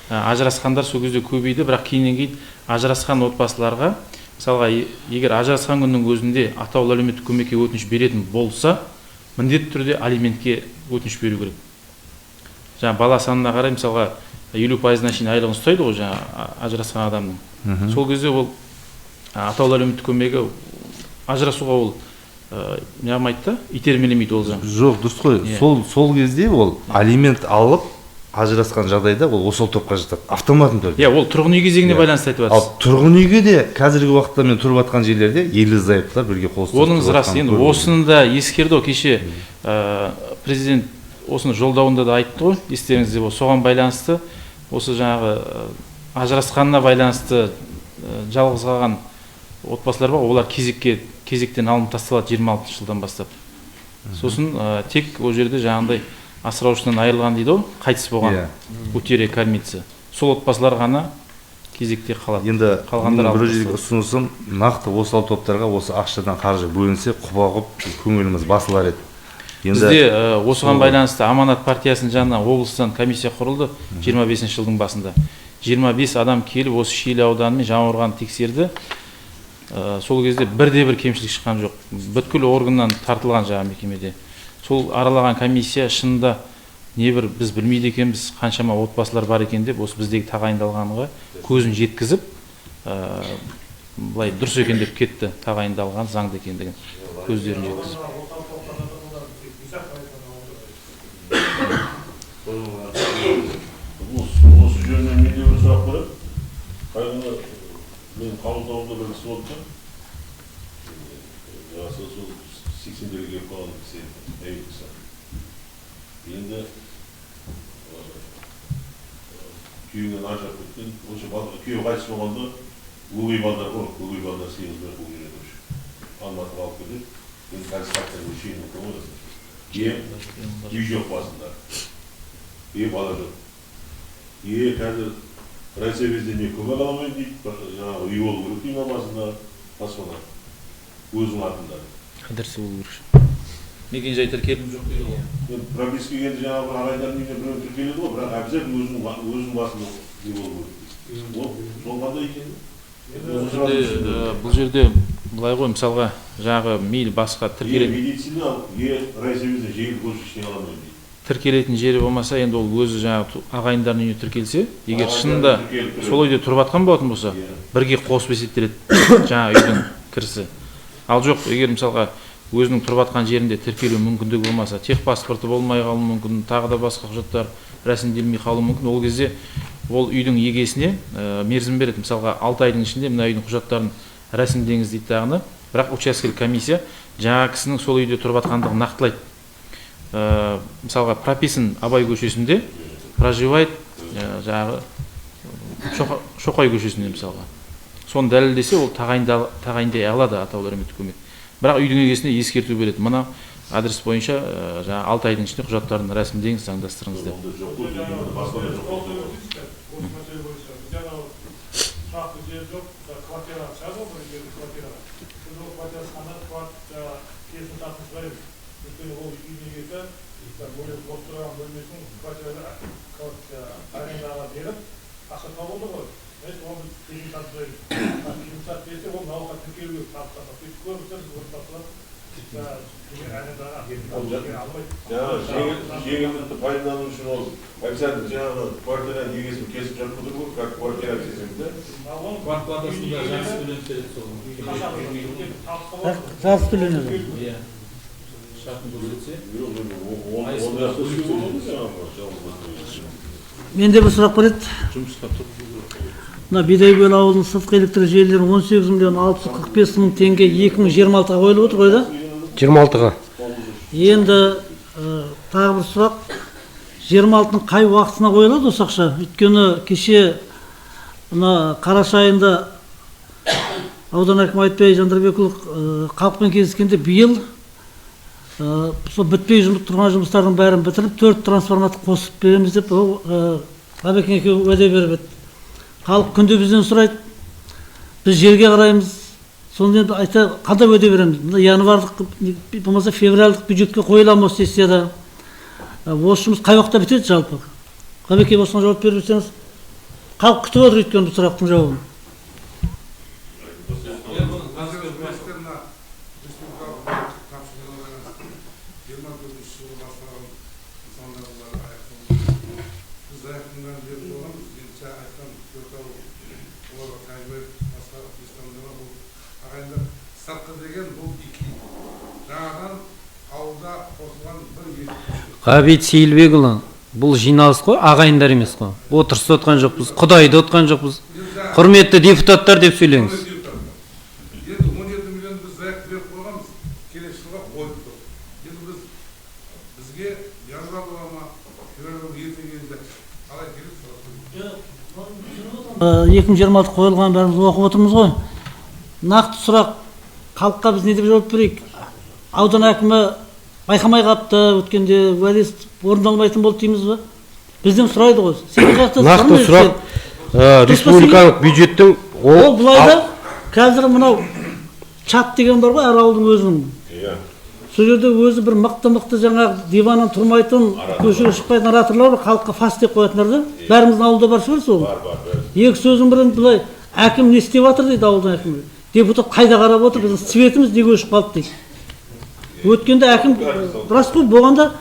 ажырасқандар сол кезде көбейді, бірақ кейіннен кейін ажырасқан отбасыларға, мысалға, егер ажырасқан күннің өзінде атаулы әлеуметтік көмекке өтініш беретін болса, міндетті түрде алиментке өтініш беру керек. Жаңа бала санына қарай, мысалға, 50%-на шейін айлығын ұстайды ғой, жаңа ажырасқан адамның. Сол кезде ол атаулы әлеуметтік көмегі ажырасуға ол неғым айтты, итермелемейді ол заң. Жоқ, дұрыс қой. Сол кезде ол алимент алып ажырасқан жағдайда ол осал топқа жатады. Автоматын түрде. Ол тұрғын үй кезегіне байланысты айтып жатырсыз. Ал тұрғын үйге де қазіргі уақытта мен тұрып жатқан жерлерде ерлі зайыптылар бірге қол ұстасып. Оның рас. Енді осыны да ескерді. Кеше президент осыны жолдауында да айтты ғой, естеріңізде бол. Соған байланысты осы жаңағы ажырасқанына байланысты жалғыз қалған отбасылар бар, олар кезектен алынып тасталады 26 жылдан бастап. Сосын тек ол жерде жаңағындай асыраушысынан айырылған дейді ол, қайтыс болған утеря кормица. Сол отбасылар ғана кезекте қалады. Енді қалғандар бір жердегі ұсынысым нақты осал топтарға осы ақшадан қаржы бөлінсе құба құп көңіліміз басылар еді. Бізде осыған байланысты Аманат партиясының жанынан облыстан комиссия құрылды 25 жылдың басында. 25 адам келіп осы Шиелі ауданы мен Жаңақорғанды тексерді. Сол кезде бірде-бір кемшілік шыққан жоқ. Бүткіл органнан тартылған жаңа мекемеде. Сол аралаған комиссия шынында небір біз білмейді екенбіз, қаншама отбасылар бар екен деп, осы біздегі тағайындалғанға көзін жеткізіп, былай дұрыс екен деп кетті, тағайындалған заңды екендігін көздерін жеткізіп. Осы жөнінен менде бір сұрақ бар еді. Қайғыны мен қабылдауымда бір кісі болды. Жасы сол 80-дерге келіп қалған кісі әйел кісі. Енді күйеуінен ажырап кеткен, осы күйеуі қайтыс болғанда өгей балдар ғой, өгей балдар 8 бір бұл жерде өші. Алматыға алып кетеді. Енді қазір сақтарға шейін өткен ойласын. Үй жоқ басында. Бала жоқ. Қазір райсовезде не көме қаламайын дейді, жаңағы үй болу керек дейм басында, баспана. Өзінің атында. Қыдырсы болу керек. Мекен жай тіркелім жоқ дейді ғой. Прописка келді жаңағы ағайындардың үйіне біреу тіркеледі ғой, бірақ обязательно өзінің басында үй болу керек. Сол қандай екен? Бұл жерде былай ғой, мысалға жаңағы мейлі басқа тіркелетін медициналық райсовезде жеңіл көз ештеңе аламайын дейді. Тіркелетін жері болмаса, енді ол өзі жаңағы ағайындардың үйіне тіркелсе, егер шынында сол үйде тұрып жатқан болатын болса, бірге қосып есептеледі жаңағы үйдің кірісі. Ал жоқ, егер мысалға өзінің тұрып жатқан жерінде тіркелу мүмкіндігі болмаса, техпаспорты болмай қалуы мүмкін, тағы да басқа құжаттар рәсімделмей қалуы мүмкін, ол кезде ол үйдің егесіне мерзім береді. Мысалға 6 айдың ішінде мына үйдің құжаттарын рәсімдеңіз дейді дағыны, бірақ учаскелік комиссия жаңа кісінің сол үйде тұрып жатқандығын нақтылайды. Мысалға прописан Абай көшесінде, проживает жаңағы Шоқай көшесінде мысалға. Соны дәлелдесе, ол тағайындай алады атаулы әлеуметтік көмек. Бірақ үйдің егесіне ескерту береді. Мына адрес бойынша жаңа 6 айдың ішінде құжаттарын рәсімдеңіз, заңдастырыңыз деп. Жеңілдікті пайдалану үшін ол обязательно жаңағы квартираның егесін кесіп жатып отыр ғой, как квартира сезімді. Квартплатасында жарыс төленеді сол. Жарыс төленеді. Иә. Шартын көрсетсе. Менде бір сұрақ бар еді. Жұмысқа тұрып. Мына Бидайкөл ауылының сыртқы электр желілерін 18 миллион 645 мың теңге 2026-ға қойылып отыр ғой да? 26-ға. Енді тағы бір сұрақ, 26-ның қай уақытына қойылады осы ақша? Өйткені кеше мына қараша айында аудан әкімі Айтбай Жандарбекұлы халықпен кездескенде биыл сол бітпей тұрған жұмыстардың бәрін бітіріп 4 трансформатор қосып береміз деп Ғабекен екеуі уәде беріп еді. Халық күнде бізден сұрайды, біз жерге қараймыз, сонда енді айта қандай уәде береміз? Январлық, болмаса февральдық бюджетке қойыла ма осы сессияда? Осы жұмыс қай уақытта бітеді жалпы? Ғабеке осыған жауап беріп жүрсеңіз, халық күтіп отыр өйткені бұл сұрақтың жауабын. Ғабит Сейілбекұлы, бұл жиналыс қой, ағайындар емес қой. Отырысып отқан жоқпыз, құдайды отқан жоқпыз. Құрметті депутаттар деп сөйлеңіз. Енді 17 миллион біз заявка беріп қойғанбыз, келесі жылға қойып тұр. Енді бізге январь бола ма, февраль ертең келді. Қалай керек? 2026 қойылған бәріміз оқып отырмыз ғой. Нақты сұрақ халыққа біз не деп жауап берейік? Аудан әкімі байқамай қапты, өткенде уәдесі орындалмайтын болды дейміз ба? Бізден сұрайды ғой. Нақты сұрақ республикалық бюджеттің ол былайда қазір мынау чат деген бар ғой, әр ауылдың өзінің. Сол жерде өзі бір мықты жаңағы диваннан тұрмайтын, көшеге шықпайтын ораторлар бар, халыққа фас деп қоятындар да. Бәріміздің ауылда бар шығар сол. Екі сөздің бірін былай, әкім не істеп жатыр дейді ауылдың әкімі. Депутат қайда қарап отыр, біздің светіміз неге өшіп қалды дейді. Өткенде әкім рас қой, болғанда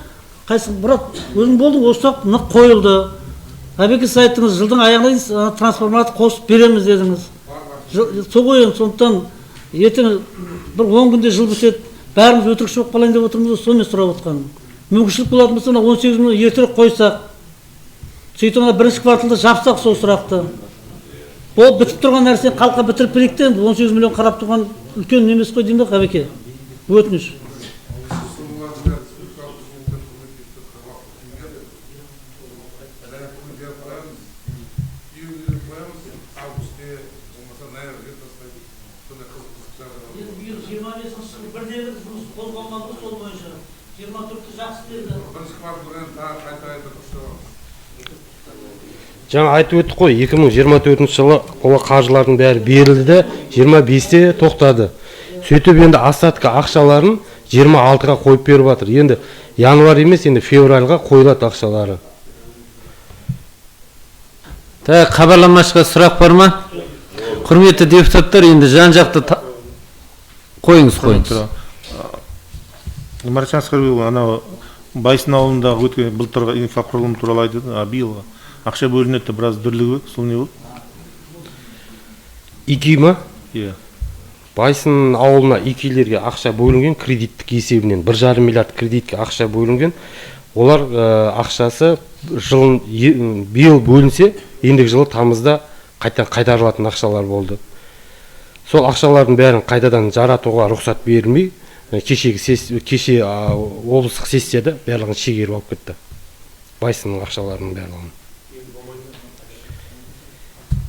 қайсы брат, өзің болдың, осы нық қойылды. Әбеке сіз айттыңыз, жылдың аяғына дейін трансформатор қосып береміз дедіңіз. Сол ғой, сондықтан ертең бір 10 күнде жыл бітеді. Бәріміз өтірікші болып қалайын деп отырмыз, сонымен сұрап отқаным. Мүмкіншілік болатын болса, 18 миллион ертерек қойсақ, сөйтіп бірінші кварталда жапсақ сол сұрақты. Ол бітіп тұрған нәрсені халыққа бітіріп берейік те, 18 миллион қарап тұрған үлкен емес қой деймін бе, Қабеке? Өтініш. Жаңа айтып өттік қой, 2024 жылы бұл қаржылардың бәрі берілді де 25-те тоқтады. Сөйтіп енді остатка ақшаларын 26-ға қойып беріп жатыр. Енді январь емес, енді февральға қойылады ақшалары. Хабарламашқа сұрақ бар ма? Құрметті депутаттар, енді жан-жақты қойыңыз. Маржан Асқарбекұлы, анау Байсын ауылындағы өткен былтырғы инфрақұрылым туралы айтты, биылғы ақша бөлінеді, біраз дүрлігі, сол не болды? ИКИ ма? Иә. Байсын ауылына ИКИлерге ақша бөлінген, кредиттік есебінен 1,5 миллиард кредитке ақша бөлінген. Олар ақшасы биыл бөлінсе, ендігі жылы тамызда қайтарылатын ақшалар болды. Сол ақшалардың бәрін қайтадан жаратуға рұқсат берілмей, кеше облыстық сессияда барлығын шегеріп алып кетті. Байсынның ақшаларының барлығын.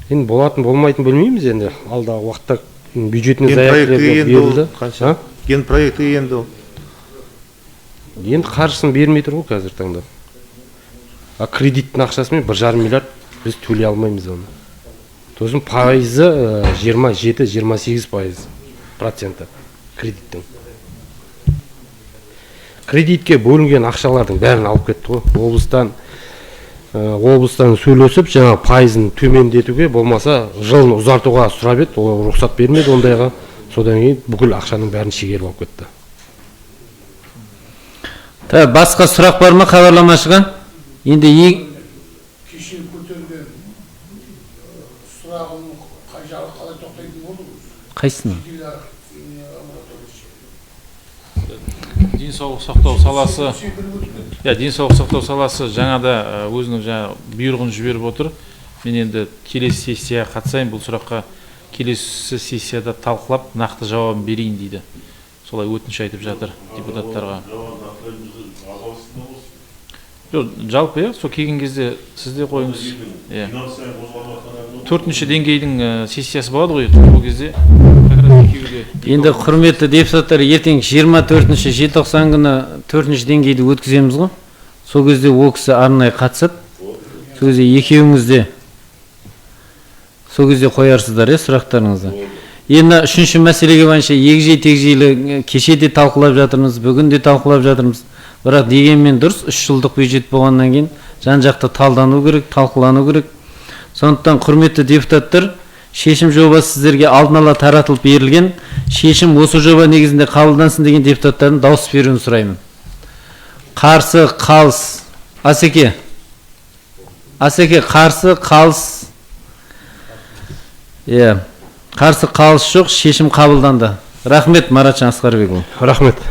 Енді болатын болмайтын білмейміз, енді алдағы уақытта бюджетіне заявкелер берілді. Ген проекті енді ол. Енді қаржысын бермей тұр ғой қазір таңда. Кредиттің ақшасымен 1,5 миллиард біз төлей алмаймыз оны. Тосын пайызы 27-28% кредиттің. Кредитке бөлінген ақшалардың бәрін алып кетті ғой. Облыстан сөйлесіп, жаңа пайызын төмендетуге, болмаса жылын ұзартуға сұрап еді, ол рұқсат бермеді ондайға. Содан кейін бүкіл ақшаның бәрін шегеріп алып кетті. Басқа сұрақ бар ма хабарламашыға? Енді кеше көтерген сұрағын қай жағы қалай тоқтайтын болды? Қайсыны? Денсаулық сақтау саласы, денсаулық сақтау саласы жаңада өзінің бұйрығын жіберіп отыр. Мен енді келесі сессияға қатысайын, бұл сұраққа келесі сессияда талқылап, нақты жауабын берейін дейді. Солай өтініш айтып жатыр депутаттарға. Жалпы, сол келген кезде сізде қойыңыз. 4-ші деңгейдің сессиясы болады ғой, бұл кезде. Енді құрметті депутаттар, ертең 24-ші желтоқсан күні 4-ші деңгейді өткіземіз ғой. Сол кезде ол кісі арнайы қатысып, сол кезде екеуіңізде сол кезде қоярсыздар сұрақтарыңызды. Енді 3-ші мәселеге бойынша егжей-тегжейлі кеше де талқылап жатырмыз, бүгін де талқылап жатырмыз. Бірақ дегенмен дұрыс, 3 жылдық бюджет болғаннан кейін жан-жақты талдану керек, талқылану керек. Сондықтан құрметті депутаттар, шешім жобасы сіздерге алдын ала таратылып берілген. Шешім осы жоба негізінде қабылдансын деген депутаттардың дауыс беруін сұраймын. Қарсы, қалыс. Асеке, қарсы, қалыс. Қарсы, қалыс жоқ, шешім қабылданды. Рахмет, Маратжан Асқарбекұлы. Рахмет.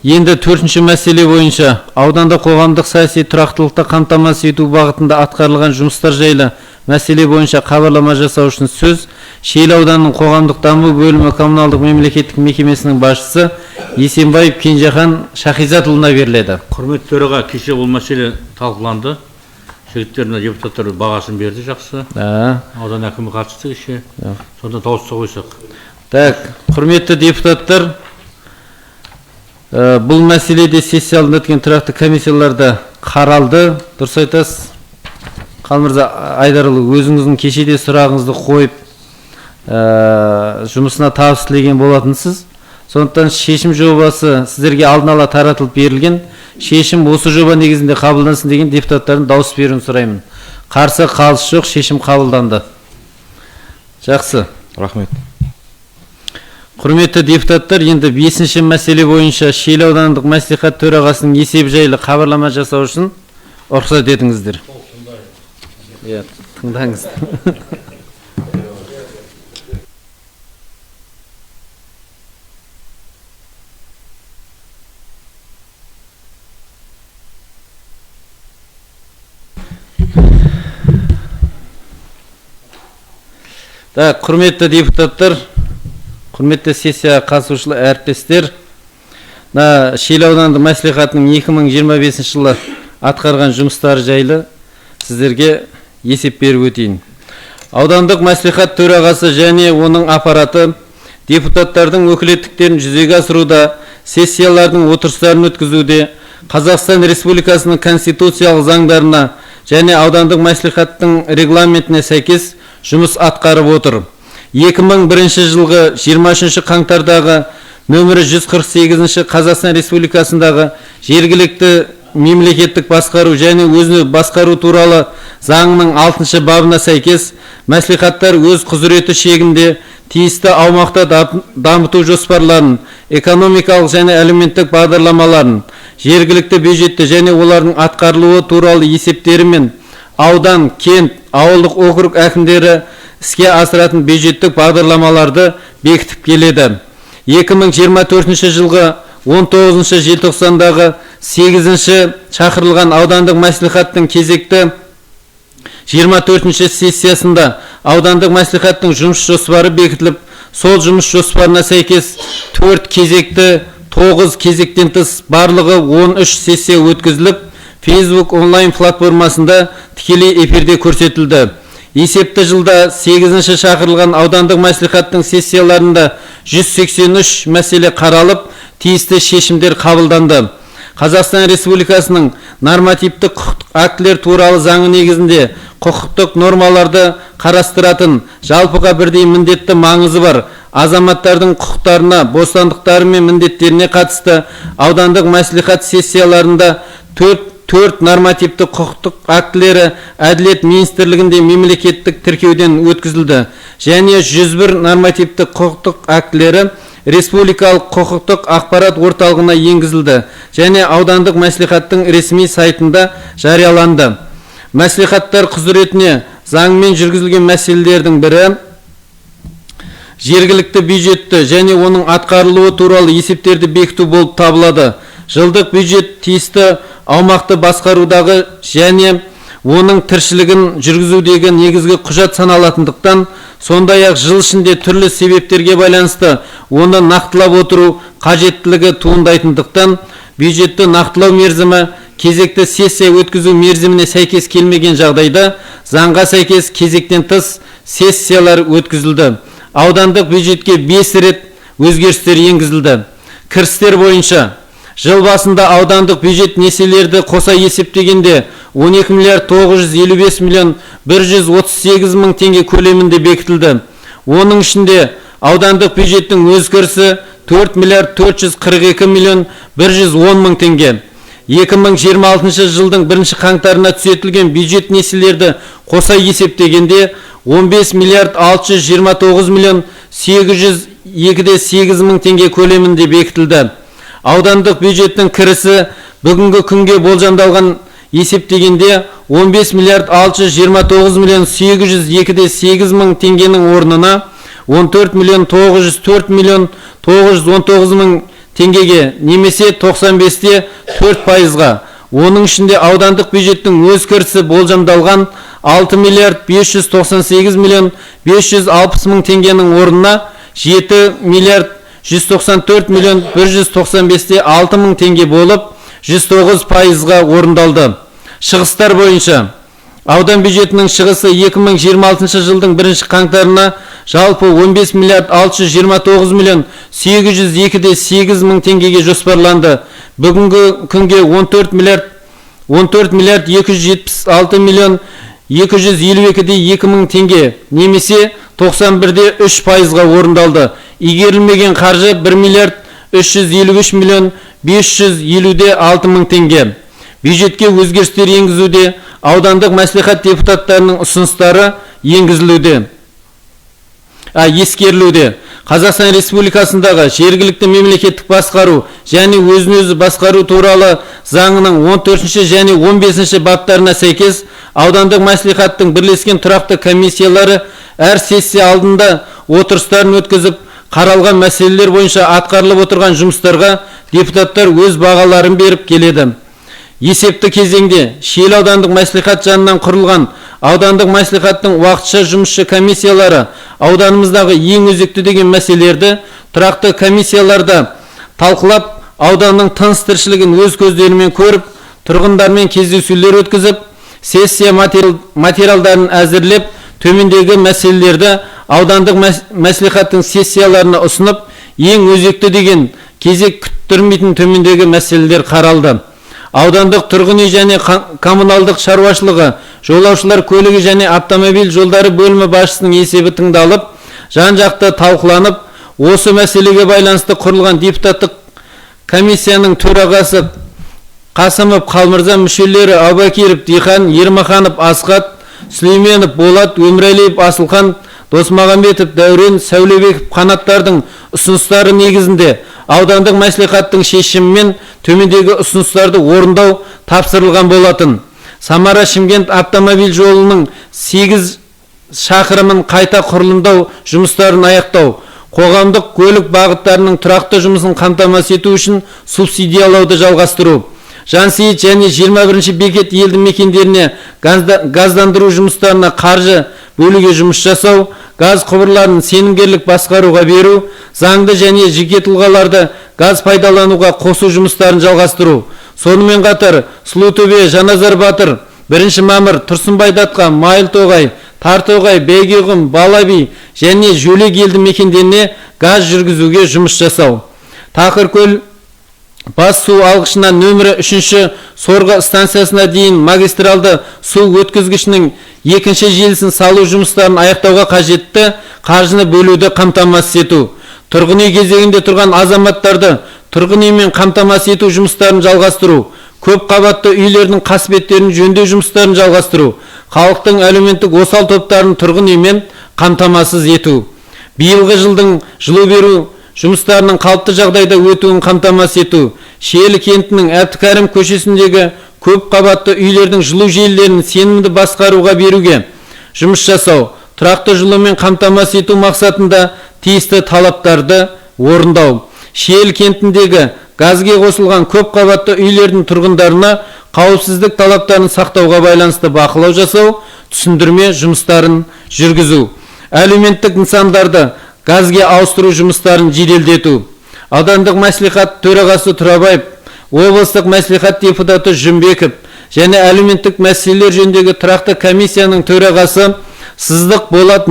Енді 4-ші мәселе бойынша ауданда қоғамдық саяси тұрақтылықты қамтамасыз ету бағытында атқарылған жұмыстар жайлы мәселе бойынша хабарлама жасау үшін сөз Шиелі ауданының қоғамдық даму бөлімі коммуналдық мемлекеттік мекемесінің басшысы Есенбаев Кенжехан Шахизатұлына беріледі. Құрметті төраға, кеше бұл мәселе талқыланды. жігіттер мына депутаттар бағасын берді жақсы. Аудан әкімі қатысты кеше. Сонда дауысқа қойсақ. Так, құрметті депутаттар, бұл мәселеде сессия алдында өткен тұрақты комиссияларда қаралды. Дұрыс айтасыз. Қалмырза Айдарұлы, өзіңіздің кешеде сұрағыңызды қойып, жұмысына табыс тілеген болатынсыз. Сондықтан шешім жобасы сіздерге алдын ала таратылып берілген. Шешім осы жоба негізінде қабылдансын деген депутаттардың дауыс беруін сұраймын. Қарсы қалыс жоқ, шешім қабылданды. Жақсы. Рахмет. Құрметті депутаттар, енді 5-ші мәселе бойынша Шиелі аудандық мәслихат төрағасының есеп жайлы хабарлама жасау үшін рұқсат етіңіздер. Тыңдаңыз. Құрметті депутаттар, құрметті сессия қатысушылы әріптестер, Шиелі аудандық мәслихатының 2025 жылы атқарған жұмыстары жайлы сіздерге есеп беріп өтейін. Аудандық мәслихат төрағасы және оның аппараты депутаттардың өкілеттіктерін жүзеге асыруда, сессиялардың отырыстарын өткізуде, Қазақстан Республикасының конституциялық заңдарына және аудандық мәслихаттың регламентіне сәйкес жұмыс атқарып отыр. 2001 жылғы 23 қаңтардағы нөмірі 148 Қазақстан Республикасындағы жергілікті мемлекеттік басқару және өзіне басқару туралы заңының 6 бабына сәйкес мәслихаттар өз құзыреті шегінде тиісті аумақта дамыту жоспарларын, экономикалық және әлеуметтік бағдарламаларын, жергілікті бюджетті және олардың атқарылуы туралы есептері мен аудан, кент, ауылдық округ әкімдері іске асыратын бюджеттік бағдарламаларды бекітіп келеді. 2024 жылғы 19 желтоқсандағы 8 шақырылған аудандық мәслихаттың кезекті 24 сессиясында аудандық мәслихаттың жұмыс жоспары бекітіліп, сол жұмыс жоспарына сәйкес 4 кезекті 9 кезектен тыс барлығы 13 сессия өткізіліп, Facebook онлайн платформасында тікелей эфирде көрсетілді. Есепті жылда 8 шақырылған аудандық мәслихаттың сессияларында 183 мәселе қаралып, тиісті шешімдер қабылданды. Қазақстан Республикасының нормативтік құқықтық актілер туралы заңы негізінде құқықтық нормаларды қарастыратын, жалпыға бірдей міндетті маңызы бар азаматтардың құқықтарына, бостандықтары мен міндеттеріне қатысты аудандық мәслихат сессияларында 4 нормативтік құқықтық актілері Әділет министрлігінде мемлекеттік тіркеуден өткізілді және 101 нормативтік құқықтық актілері республикалық құқықтық ақпарат орталығына енгізілді және аудандық мәслихаттың ресми сайтында жарияланды. Мәслихаттар құзыретіне заңмен жүргізілген мәселелердің бірі жергілікті бюджетті және оның атқарылуы туралы есептерді бекіту болып табылады. Жылдық бюджет тиісті аумақты басқарудағы және оның тіршілігін жүргізудегі негізгі құжат саналатындықтан, сондай-ақ жыл ішінде түрлі себептерге байланысты оны нақтылап отыру қажеттілігі туындайтындықтан, бюджетті нақтылау мерзімі кезекті сессия өткізу мерзіміне сәйкес келмеген жағдайда заңға сәйкес кезектен тыс сессиялар өткізілді. Аудандық бюджетке 5 рет өзгерістер енгізілді. Кірістер бойынша жыл басында аудандық бюджет несиелерді қоса есептегенде 12 миллиард 955 миллион 138 мың теңге көлемінде бекітілді. Оның ішінде аудандық бюджеттің өз кірісі 4 миллиард 442 миллион 110 мың теңге. 2026 жылдың 1 қаңтарына түсетілген бюджет несиелерді қоса есептегенде 15 миллиард 629 миллион 802,8 мың теңге көлемінде бекітілді. Аудандық бюджеттің кірісі бүгінгі күнге болжамдалған есептегенде 15 миллиард 629 миллион 802,8 мың теңгенің орнына 14 миллион 904 миллион 919 мың теңгеге, немесе 95-те 4%-ға. Оның ішінде аудандық бюджеттің өз кірісі болжамдалған 6 миллиард 598 миллион 560 мың теңгенің орнына 7 миллиард 194 миллион 195-те 6 мың теңге болып, 109%-ға орындалды. Шығыстар бойынша Аудан бюджетінің шығысы 2026 жылдың 1 қаңтарына жалпы 15 миллиард 629 миллион 802,8 мың теңгеге жоспарланды. Бүгінгі күнге 14 миллиард 276 миллион 252,2 мың теңге, немесе 91,3%-ға орындалды. Игерілмеген қаржы 1 миллиард 353 миллион 550,6 мың теңге. Бюджетке өзгерістер енгізуде аудандық мәслихат депутаттарының ұсыныстары ескерілуде. Қазақстан Республикасындағы жергілікті мемлекеттік басқару және өзін-өзі басқару туралы заңының 14 және 15 баптарына сәйкес аудандық мәслихаттың бірлескен тұрақты комиссиялары әр сессия алдында отырыстарын өткізіп, қаралған мәселелер бойынша атқарылып отырған жұмыстарға депутаттар өз бағаларын беріп келеді. Есепті кезеңде Шиелі аудандық мәслихат жанынан құрылған аудандық мәслихаттың уақытша жұмысшы комиссиялары ауданымыздағы ең өзекті деген мәселелерді тұрақты комиссияларда талқылап, ауданның тыныс тіршілігін өз көздерімен көріп, тұрғындармен кездесулер өткізіп, сессия материалдарын әзірлеп, төмендегі мәселелерді аудандық мәслихаттың сессияларына ұсынып, ең өзекті деген кезек күттірмейтін төмендегі мәселелер қаралды. Аудандық тұрғын үй және коммуналдық шаруашылығы, жолаушылар көлігі және автомобиль жолдары бөлімі басшысының есебі тыңдалып, жан-жақты талқыланып, осы мәселеге байланысты құрылған депутаттық комиссияның төрағасы Қасымов Қалмырза, мүшелері Абакиров, Дихан, Ермаханов, Асқат, Сүлейменов, Болат, Өмірәлиев, Асылхан, Досмағамбетов, Дәурен, Сәулебеков, Қанаттардың ұсыныстары негізінде аудандық мәслихаттың шешімімен төмендегі ұсыныстарды орындау тапсырылған болатын. Самара Шымкент автомобиль жолының 8 шақырымын қайта құрылымдау жұмыстарын аяқтау, қоғамдық көлік бағыттарының тұрақты жұмысын қамтамасыз ету үшін субсидиялауды жалғастыру, Жансейіт және 21 бекет елді мекендеріне газдандыру жұмыстарына қаржы бөлуге жұмыс жасау, газ құбырларын сенімгерлік басқаруға беру, заңды және жеке тұлғаларды газ пайдалануға қосу жұмыстарын жалғастыру. Сонымен қатар Сұлутөбе, Жаназар Батыр, 1 мамыр, Тұрсынбай Датқа, Майлтоғай, Тартоғай, Бәйгеғым, Балаби және Жөлек елді мекендеріне газ жүргізуге жұмыс жасау. Тақыркөл бас су алғышынан нөмірі 3 сорғы станциясына дейін магистралды су өткізгішінің 2 желісін салу жұмыстарын аяқтауға қажетті қаржыны бөлуді қамтамасыз ету. Тұрғын үй кезегінде тұрған азаматтарды тұрғын үймен қамтамасыз ету жұмыстарын жалғастыру, көп қабатты үйлердің қасбеттерін жөндеу жұмыстарын жалғастыру, халықтың әлеуметтік осал топтарын тұрғын үймен қамтамасыз ету. Биылғы жылдың жылу беру жұмыстарының қалыпты жағдайда өтуін қамтамасыз ету, Шиелі кентінің Әбдікәрім көшесіндегі көп қабатты үйлердің жылу желілерін сенімді басқаруға беруге жұмыс жасау, тұрақты жылумен қамтамасыз ету мақсатында тиісті талаптарды орындау. Шиелі кентіндегі газге қосылған көп қабатты үйлердің тұрғындарына қауіпсіздік талаптарын сақтауға байланысты бақылау жасау, түсіндірме жұмыстарын жүргізу. Әлеуметтік нысандарды газге ауыстыру жұмыстарын жеделдету. Аудандық мәслихат төрағасы Тұрабаев, облыстық мәслихат депутаты Жүмбеков және әлеуметтік мәселелер жөніндегі тұрақты комиссияның төрағасы Сыздық Болат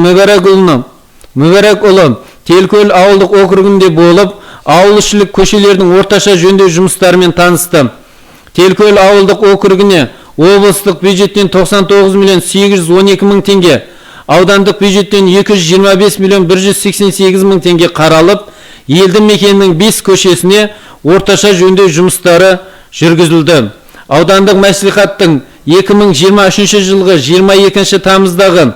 Мүбәрәкұлы Телкөл ауылдық округінде болып, ауылішілік көшелердің орташа жөндеу жұмыстарымен танысты. Телкөл ауылдық округіне облыстық бюджеттен 99 миллион 812 мың теңге, аудандық бюджеттен 225 миллион 188 мың теңге қаралып, елді мекеннің 5 көшесіне орташа жөндеу жұмыстары жүргізілді. Аудандық мәслихаттың 2023 жылғы 22 тамыздағы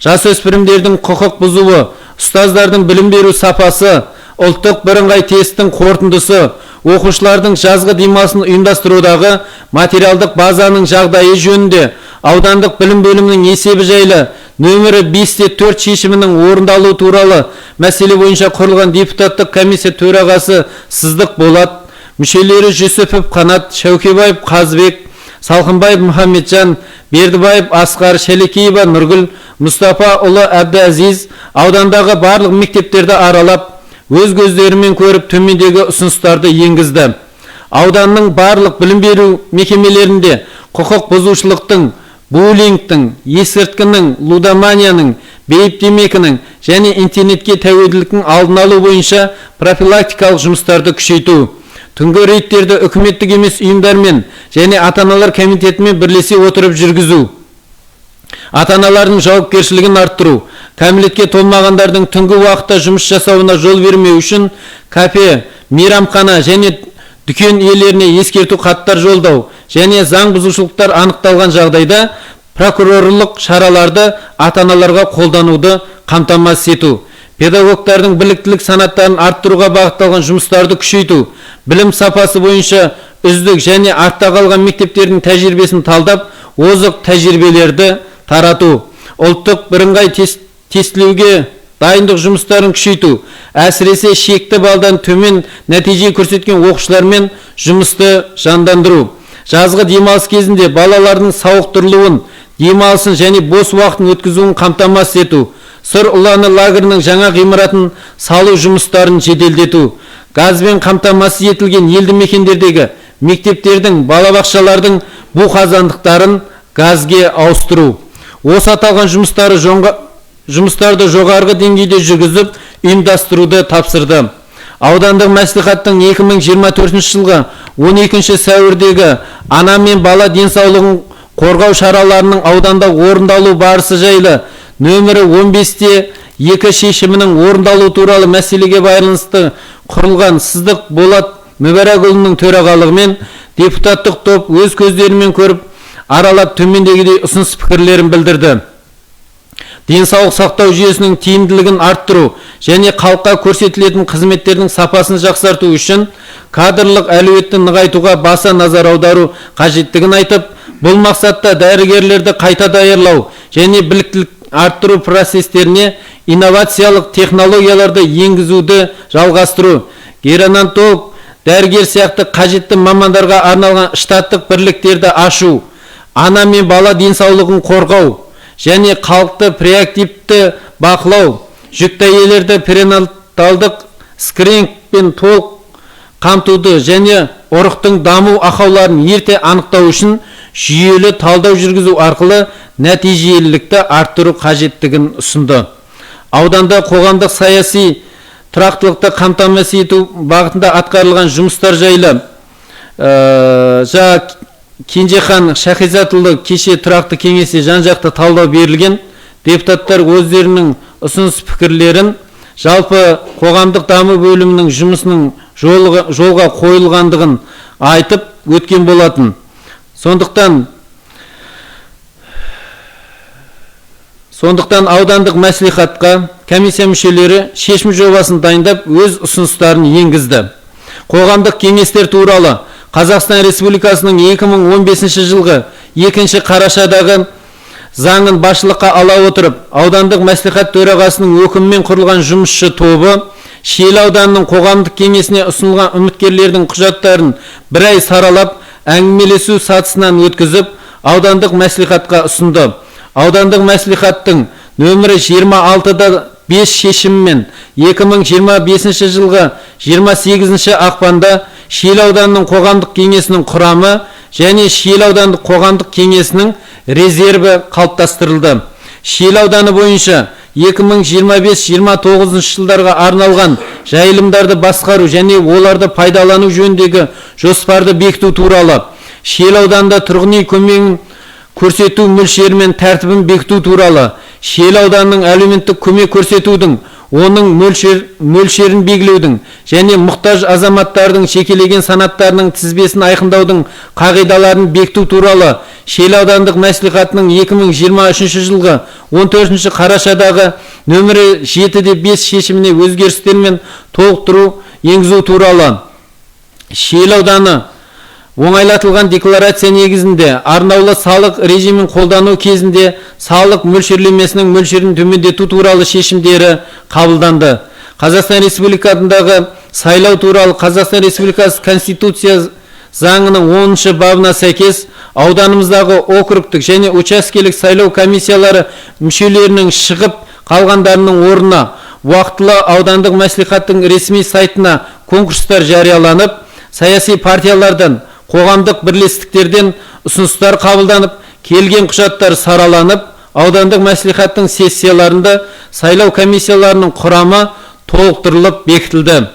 жасөспірімдердің құқық бұзуы, ұстаздардың білім беру сапасы, ұлттық бірыңғай тесттің қорытындысы, оқушылардың жазғы демалысын ұйымдастырудағы материалдық базаның жағдайы жөнінде аудандық білім бөлімінің есебі жайлы нөмірі 5/4 шешімінің орындалу туралы мәселе бойынша құрылған депутаттық комиссия төрағасы Сыздық Болат, мүшелері Жүсіпов Қанат, Шәукебаев Қазбек, Салқынбаев Мұхаммеджан, Бердібаев Асқар, Шәлекеева Нұргүл, Мұстафа ұлы Әбдіәзиз аудандағы барлық мектептерді аралап, өз көздерімен көріп төмендегі ұсыныстарды енгізді. Ауданның барлық білім беру мекемелерінде құқық бұзушылықтың буллингтің, есірткінің, лудоманияның, бейіп темекінің және интернетке тәуелділіктің алдын алу бойынша профилактикалық жұмыстарды күшейту. Түнгі рейдтерді үкіметтік емес ұйымдармен және ата-аналар комитетімен бірлесе отырып жүргізу. Ата-аналардың жауапкершілігін арттыру. Кәмелетке толмағандардың түнгі уақытта жұмыс жасауына жол бермеу үшін кафе, мейрамхана және дүкен иелеріне ескерту хаттар жолдау және заң бұзушылықтар анықталған жағдайда прокурорлық шараларды ата-аналарға қолдануды қамтамасыз ету. Педагогтардың біліктілік санаттарын арттыруға бағытталған жұмыстарды күшейту. Білім сапасы бойынша үздік және артта қалған мектептердің тәжірибесін талдап, озық тәжірибелерді тарату. Ұлттық бірыңғай тестілеуге дайындық жұмыстарын күшейту. Әсіресе шекті балдан төмен нәтиже көрсеткен оқушылармен жұмысты жандандыру. Жазғы демалыс кезінде балалардың сауықтырылуын, демалысын және бос уақытын өткізуін қамтамасыз ету. Сыр ұланы лагерінің жаңа ғимаратын салу жұмыстарын жеделдету. Газбен қамтамасыз етілген елді мекендердегі мектептердің, балабақшалардың бу қазандықтарын газге ауыстыру. Осы аталған жұмыстарды жоғарғы деңгейде жүргізіп, ұйымдастыруды тапсырды. Аудандық мәслихаттың 2024 жылғы 12 сәуірдегі ана мен бала денсаулығын қорғау шараларының ауданда орындалу барысы жайлы нөмірі 15-2 шешімінің орындалу туралы мәселеге байланысты құрылған Сыздық Болат Мүбәрәкұлының төрағалығымен депутаттық топ өз көздерімен көріп, аралап төмендегідей ұсыныс пікірлерін білдірді. Денсаулық сақтау жүйесінің тиімділігін арттыру және халыққа көрсетілетін қызметтердің сапасын жақсарту үшін кадрлық әлеуетті нығайтуға баса назар аудару қажеттігін айтып, бұл мақсатта дәрігерлерді қайта даярлау және біліктілік арттыру процестеріне инновациялық технологияларды енгізуді жалғастыру, геронтолог, дәрігер сияқты қажетті мамандарға арналған штаттық бірліктерді ашу, ана мен бала денсаулығын қорғау және халықты преактивті бақылау, жүкті әйелдерді перинаталдық скринингпен толық қамтуды және ұрықтың даму ақауларын ерте анықтау үшін жүйелі талдау жүргізу арқылы нәтижелілікті арттыру қажеттігін ұсынды. Ауданда қоғамдық саяси тұрақтылықты қамтамасыз ету бағытында атқарылған жұмыстар жайлы Кенжехан Шахизатұлы кеше тұрақты кеңесте жан-жақты талдау берілген. Депутаттар өздерінің ұсыныс пікірлерін жалпы қоғамдық даму бөлімінің жұмысының жолға қойылғандығын айтып өткен болатын. Сондықтан аудандық мәслихатқа комиссия мүшелері шешім жобасын дайындап өз ұсыныстарын енгізді. Қоғамдық кеңестер туралы Қазақстан Республикасының 2015 жылғы 2 қарашадағы заңын басшылыққа ала отырып, аудандық мәслихат төрағасының өкімімен құрылған жұмысшы тобы Шиелі ауданының қоғамдық кеңесіне ұсынылған үміткерлердің құжаттарын бір ай саралап, әңгімелесу сатысынан өткізіп, аудандық мәслихатқа ұсынды. Аудандық мәслихаттың нөмірі 26-5 шешімімен 2025 жылғы 28 ақпанда Шиелі ауданының қоғамдық кеңесінің құрамы және Шиелі аудандық қоғамдық кеңесінің резерві қалыптастырылды. Шиелі ауданы бойынша 2025-29 жылдарға арналған жайылымдарды басқару және оларды пайдалану жөніндегі жоспарды бекіту туралы, Шиелі ауданында тұрғын үй көмегін көрсету мөлшері мен тәртібін бекіту туралы, Шиелі ауданының әлеуметтік көмек көрсетудің, оның мөлшерін белгілеудің және мұқтаж азаматтардың жекелеген санаттарының тізбесін айқындаудың қағидаларын бекіту туралы Шиелі аудандық мәслихатының 2023 жылғы 14 қарашадағы нөмірі 7-5 шешіміне өзгерістер мен толықтыру енгізу туралы, Шиелі ауданы оңайлатылған декларация негізінде арнаулы салық режимін қолдану кезінде салық мөлшерлемесінің мөлшерін төмендету туралы шешімдері қабылданды. Қазақстан Республикасындағы сайлау туралы Қазақстан Республикасы Конституция заңының 10 бабына сәйкес ауданымыздағы округтік және учаскелік сайлау комиссиялары мүшелерінің шығып қалғандарының орнына уақытылы аудандық мәслихаттың ресми сайтына конкурстар жарияланып, саяси партиялардан, қоғамдық бірлестіктерден ұсыныстар қабылданып, келген құжаттар сараланып, аудандық мәслихаттың сессияларында сайлау комиссияларының құрамы толықтырылып бекітілді.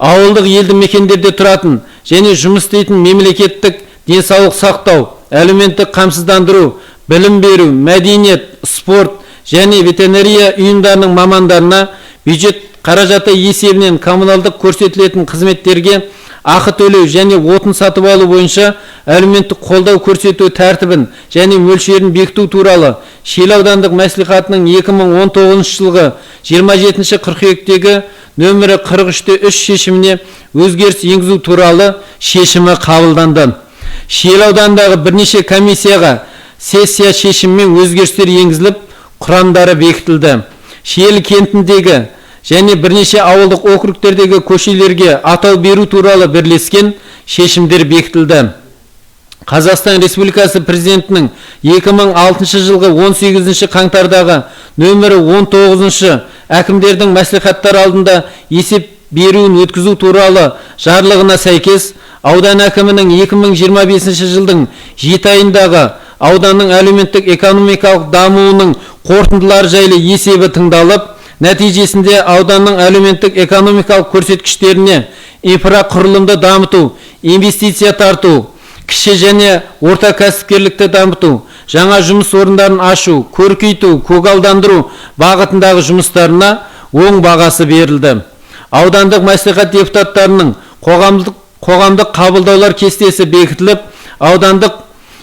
Ауылдық елді мекендерде тұратын және жұмыс істейтін мемлекеттік денсаулық сақтау, әлеуметтік қамсыздандыру, білім беру, мәдениет, спорт және ветеринария ұйымдарының мамандарына бюджет қаражаты есебінен коммуналдық көрсетілетін қызметтерге ақы төлеу және отын сатып алу бойынша әлеуметтік қолдау көрсету тәртібін және мөлшерін бекіту туралы Шиелі аудандық мәслихатының 2019 жылғы 27 қыркүйектегі нөмірі 43-3 шешіміне өзгеріс енгізу туралы шешімі қабылданды. Шиелі аудандағы бірнеше комиссияға сессия шешімімен өзгерістер енгізіліп, құрамдары бекітілді. Шиелі кентіндегі және бірнеше ауылдық округтердегі көшелерге атау беру туралы бірлескен шешімдер бекітілді. Қазақстан Республикасы президентінің 2006 жылғы 18 қаңтардағы нөмірі 19 әкімдердің мәслихаттар алдында есеп беруін өткізу туралы жарлығына сәйкес, аудан әкімінің 2025 жылдың 7 айындағы ауданның әлеуметтік экономикалық дамуының қорытындылары жайлы есебі тыңдалып, нәтижесінде ауданның әлеуметтік экономикалық көрсеткіштеріне инфрақұрылымды дамыту, инвестиция тарту, кіші және орта кәсіпкерлікті дамыту, жаңа жұмыс орындарын ашу, көркейту, көгалдандыру бағытындағы жұмыстарына оң бағасы берілді. Аудандық мәслихат депутаттарының қоғамдық қабылдаулар кестесі бекітіліп, аудандық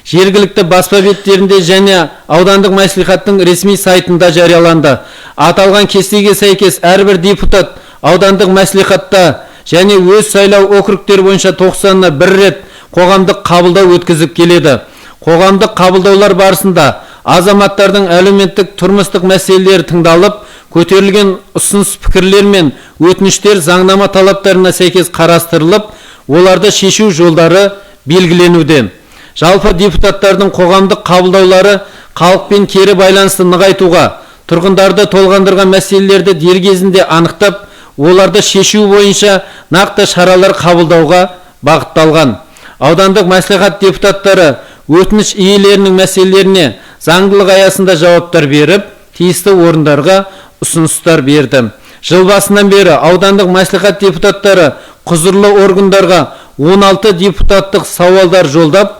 жергілікті баспа беттерінде және аудандық мәслихаттың ресми сайтында жарияланды. Аталған кестеге сәйкес әрбір депутат аудандық мәслихатта және өз сайлау округтері бойынша 90-на бір рет қоғамдық қабылдау өткізіп келеді. Қоғамдық қабылдаулар барысында азаматтардың әлеуметтік тұрмыстық мәселелері тыңдалып, көтерілген ұсыныс пікірлер мен өтініштер заңнама талаптарына сәйкес қарастырылып, оларды шешу жолдары белгіленуде. Жалпы депутаттардың қоғамдық қабылдаулары халықпен кері байланысты нығайтуға, тұрғындарды толғандырған мәселелерді дер кезінде анықтап, оларды шешу бойынша нақты шаралар қабылдауға бағытталған. Аудандық мәслихат депутаттары өтініш иелерінің мәселелеріне заңдылық аясында жауаптар беріп, тиісті орындарға ұсыныстар берді. Жыл басынан бері аудандық мәслихат депутаттары құзырлы органдарға 16 депутаттық сауалдар жолдап,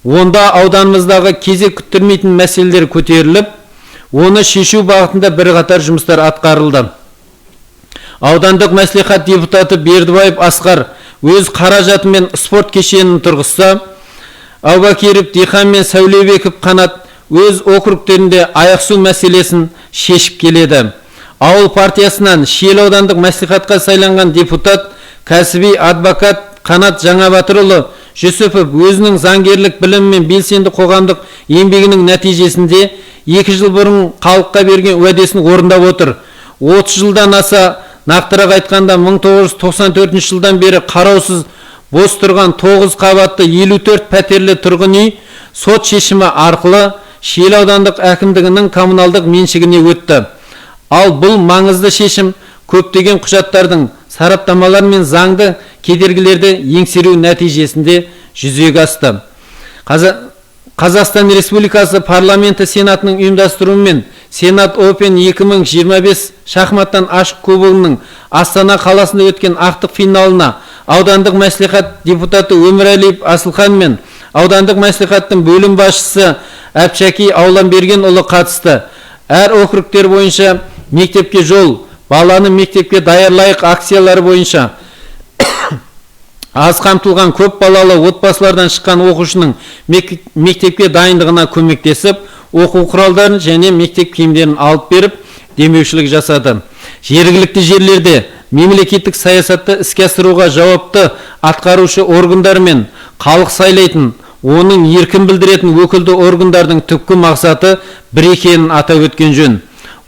онда ауданымыздағы кезек күттірмейтін мәселелер көтеріліп, оны шешу бағытында бірқатар жұмыстар атқарылды. Аудандық мәслихат депутаты Бердібаев Асқар өз қаражатымен спорт кешенін тұрғызса, Әубакиров Дихан мен Сәулебеков Қанат өз округтерінде аяқсу мәселесін шешіп келеді. Ауыл партиясынан Шиелі аудандық мәслихатқа сайланған депутат, кәсіби адвокат Қанат Жаңабатырұлы Жүсіпов өзінің заңгерлік білімі мен белсенді қоғамдық еңбегінің нәтижесінде 2 жыл бұрын халыққа берген уәдесін орындап отыр. 30 жылдан аса, нақтырақ айтқанда 1994 жылдан бері қараусыз бос тұрған 9 қабатты 54 пәтерлі тұрғын үй сот шешімі арқылы Шиелі аудандық әкімдігінің коммуналдық меншігіне өтті. Ал бұл маңызды шешім көптеген құжаттардың сараптамалар мен заңды кедергілерді еңсеру нәтижесінде жүзеге асты. Қазақстан Республикасы парламенті сенатының ұйымдастыруымен Сенат Open 2025 шахматтан ашық кубогының Астана қаласында өткен ақтық финалына аудандық мәслихат депутаты Өмірәлиев Асылхан мен аудандық мәслихаттың бөлім басшысы Әпшәки Ауламбергенұлы қатысты. Әр округтер бойынша мектепке жол, баланы мектепке даярлайық акциялары бойынша аз қамтылған көп балалы отбасылардан шыққан оқушының мектепке дайындығына көмектесіп, оқу құралдарын және мектеп киімдерін алып беріп, демеушілік жасады. Жергілікті жерлерде мемлекеттік саясатты іске асыруға жауапты атқарушы органдар мен халық сайлайтын, оның еркін білдіретін өкілді органдардың түпкі мақсаты бір екенін атап өткен жөн.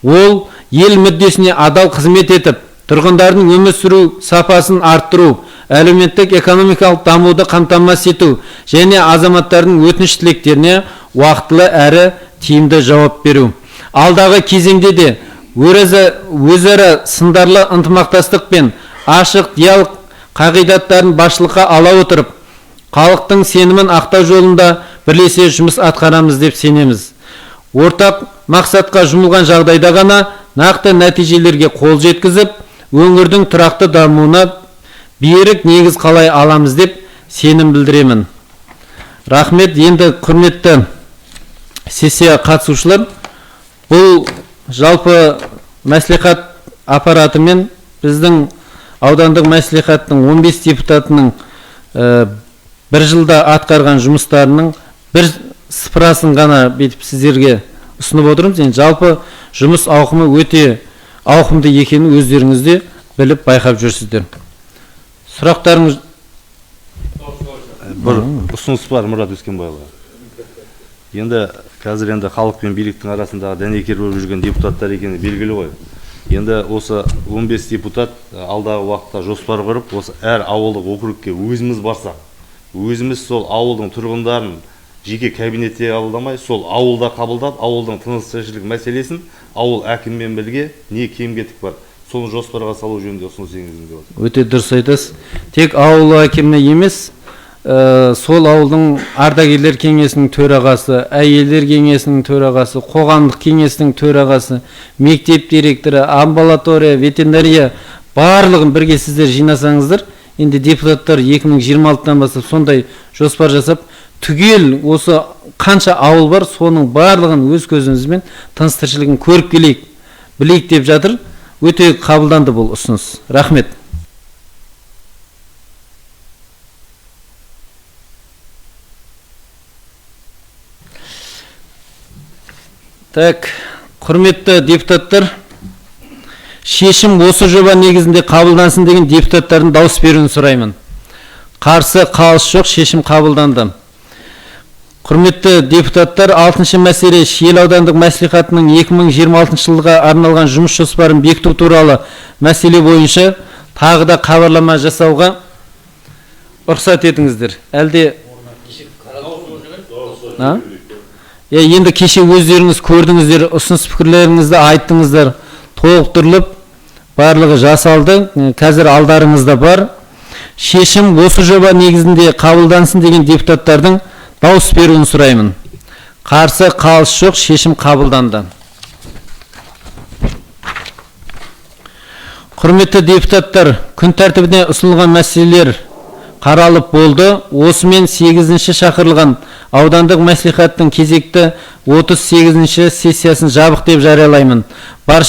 Ол ел мүддесіне адал қызмет етіп, тұрғындардың өмір сүру сапасын арттыру, әлеуметтік экономикалық дамуды қамтамасыз ету және азаматтардың өтініш тілектеріне уақытылы әрі тиімді жауап беру. Алдағы кезеңде де өзара сындарлы ынтымақтастық пен ашық диалог қағидаттарын басшылыққа ала отырып, халықтың сенімін ақтау жолында бірлесе жұмыс атқарамыз деп сенеміз. Ортақ мақсатқа жұмылған жағдайда ғана нақты нәтижелерге қол жеткізіп, өңірдің тұрақты дамуына берік негіз қалай аламыз деп сенім білдіремін. Рахмет. Енді құрметті сессия қатысушылар, бұл жалпы мәслихат аппараты мен біздің аудандық мәслихаттың 15 депутатының бір жылда атқарған жұмыстарының бір сыпырасын ғана бетіп сіздерге ұсынып отырмыз. Енді жалпы жұмыс ауқымы өте ауқымды екенін өздеріңіз де біліп байқап жүрсіздер. Сұрақтарыңыз? Бір ұсыныс бар, Мұрат Өскенбайұлы. Енді қазір халық пен биліктің арасындағы дәнекер болып жүрген депутаттар екені белгілі ғой. Енді осы 15 депутат алдағы уақытта жоспар құрып, осы әр ауылдық округке өзіміз барсақ, өзіміз сол ауылдың тұрғындарын жеке кабинетте қабылдамай, сол ауылда қабылдап, ауылдың тыныс-тіршілік мәселесін ауыл әкіммен бірге не кем-кетік бар, соны жоспарға салу жөнінде ұсыныс енгізгім келіп отыр. Өте дұрыс айтасыз. Тек ауыл әкімі емес, сол ауылдың ардагерлер кеңесінің төрағасы, әйелдер кеңесінің төрағасы, қоғамдық кеңесінің төрағасы, мектеп директоры, амбулатория, ветеринария барлығын бірге сіздер жинасаңыздар, енді депутаттар 2026-тан бастап сондай жоспар жасап, түгел осы қанша ауыл бар, соның барлығын өз көзімізбен тыныс тіршілігін көріп келейік, білейік деп жатыр. Өте қабылданды бұл ұсыныс. Рахмет. Так, құрметті депутаттар, шешім осы жоба негізінде қабылдансын деген депутаттардың дауыс беруін сұраймын. Қарсы, қалыс жоқ, шешім қабылданды. Құрметті депутаттар, 6-шы мәселе Шиел аудандық мәслихатының 2026 жылға арналған жұмыс жоспарын бекіту туралы мәселе бойынша тағы да хабарлама жасауға рұқсат етіңіздер. Әлде енді кеше өздеріңіз көрдіңіздер, ұсыныс пікірлеріңізді айттыңыздар, толықтырылып, барлығы жасалды, қазір алдарыңызда бар. Шешім осы жоба негізінде қабылдансын деген депутаттардың дауыс беруін сұраймын. Қарсы, қалыс жоқ, шешім қабылданды. Құрметті депутаттар, күн тәртібіне ұсынылған мәселелер қаралып болды. Осымен 8-ші шақырылған аудандық мәслихаттың кезекті 38-ші сессиясын жабық деп жариялаймын. Барша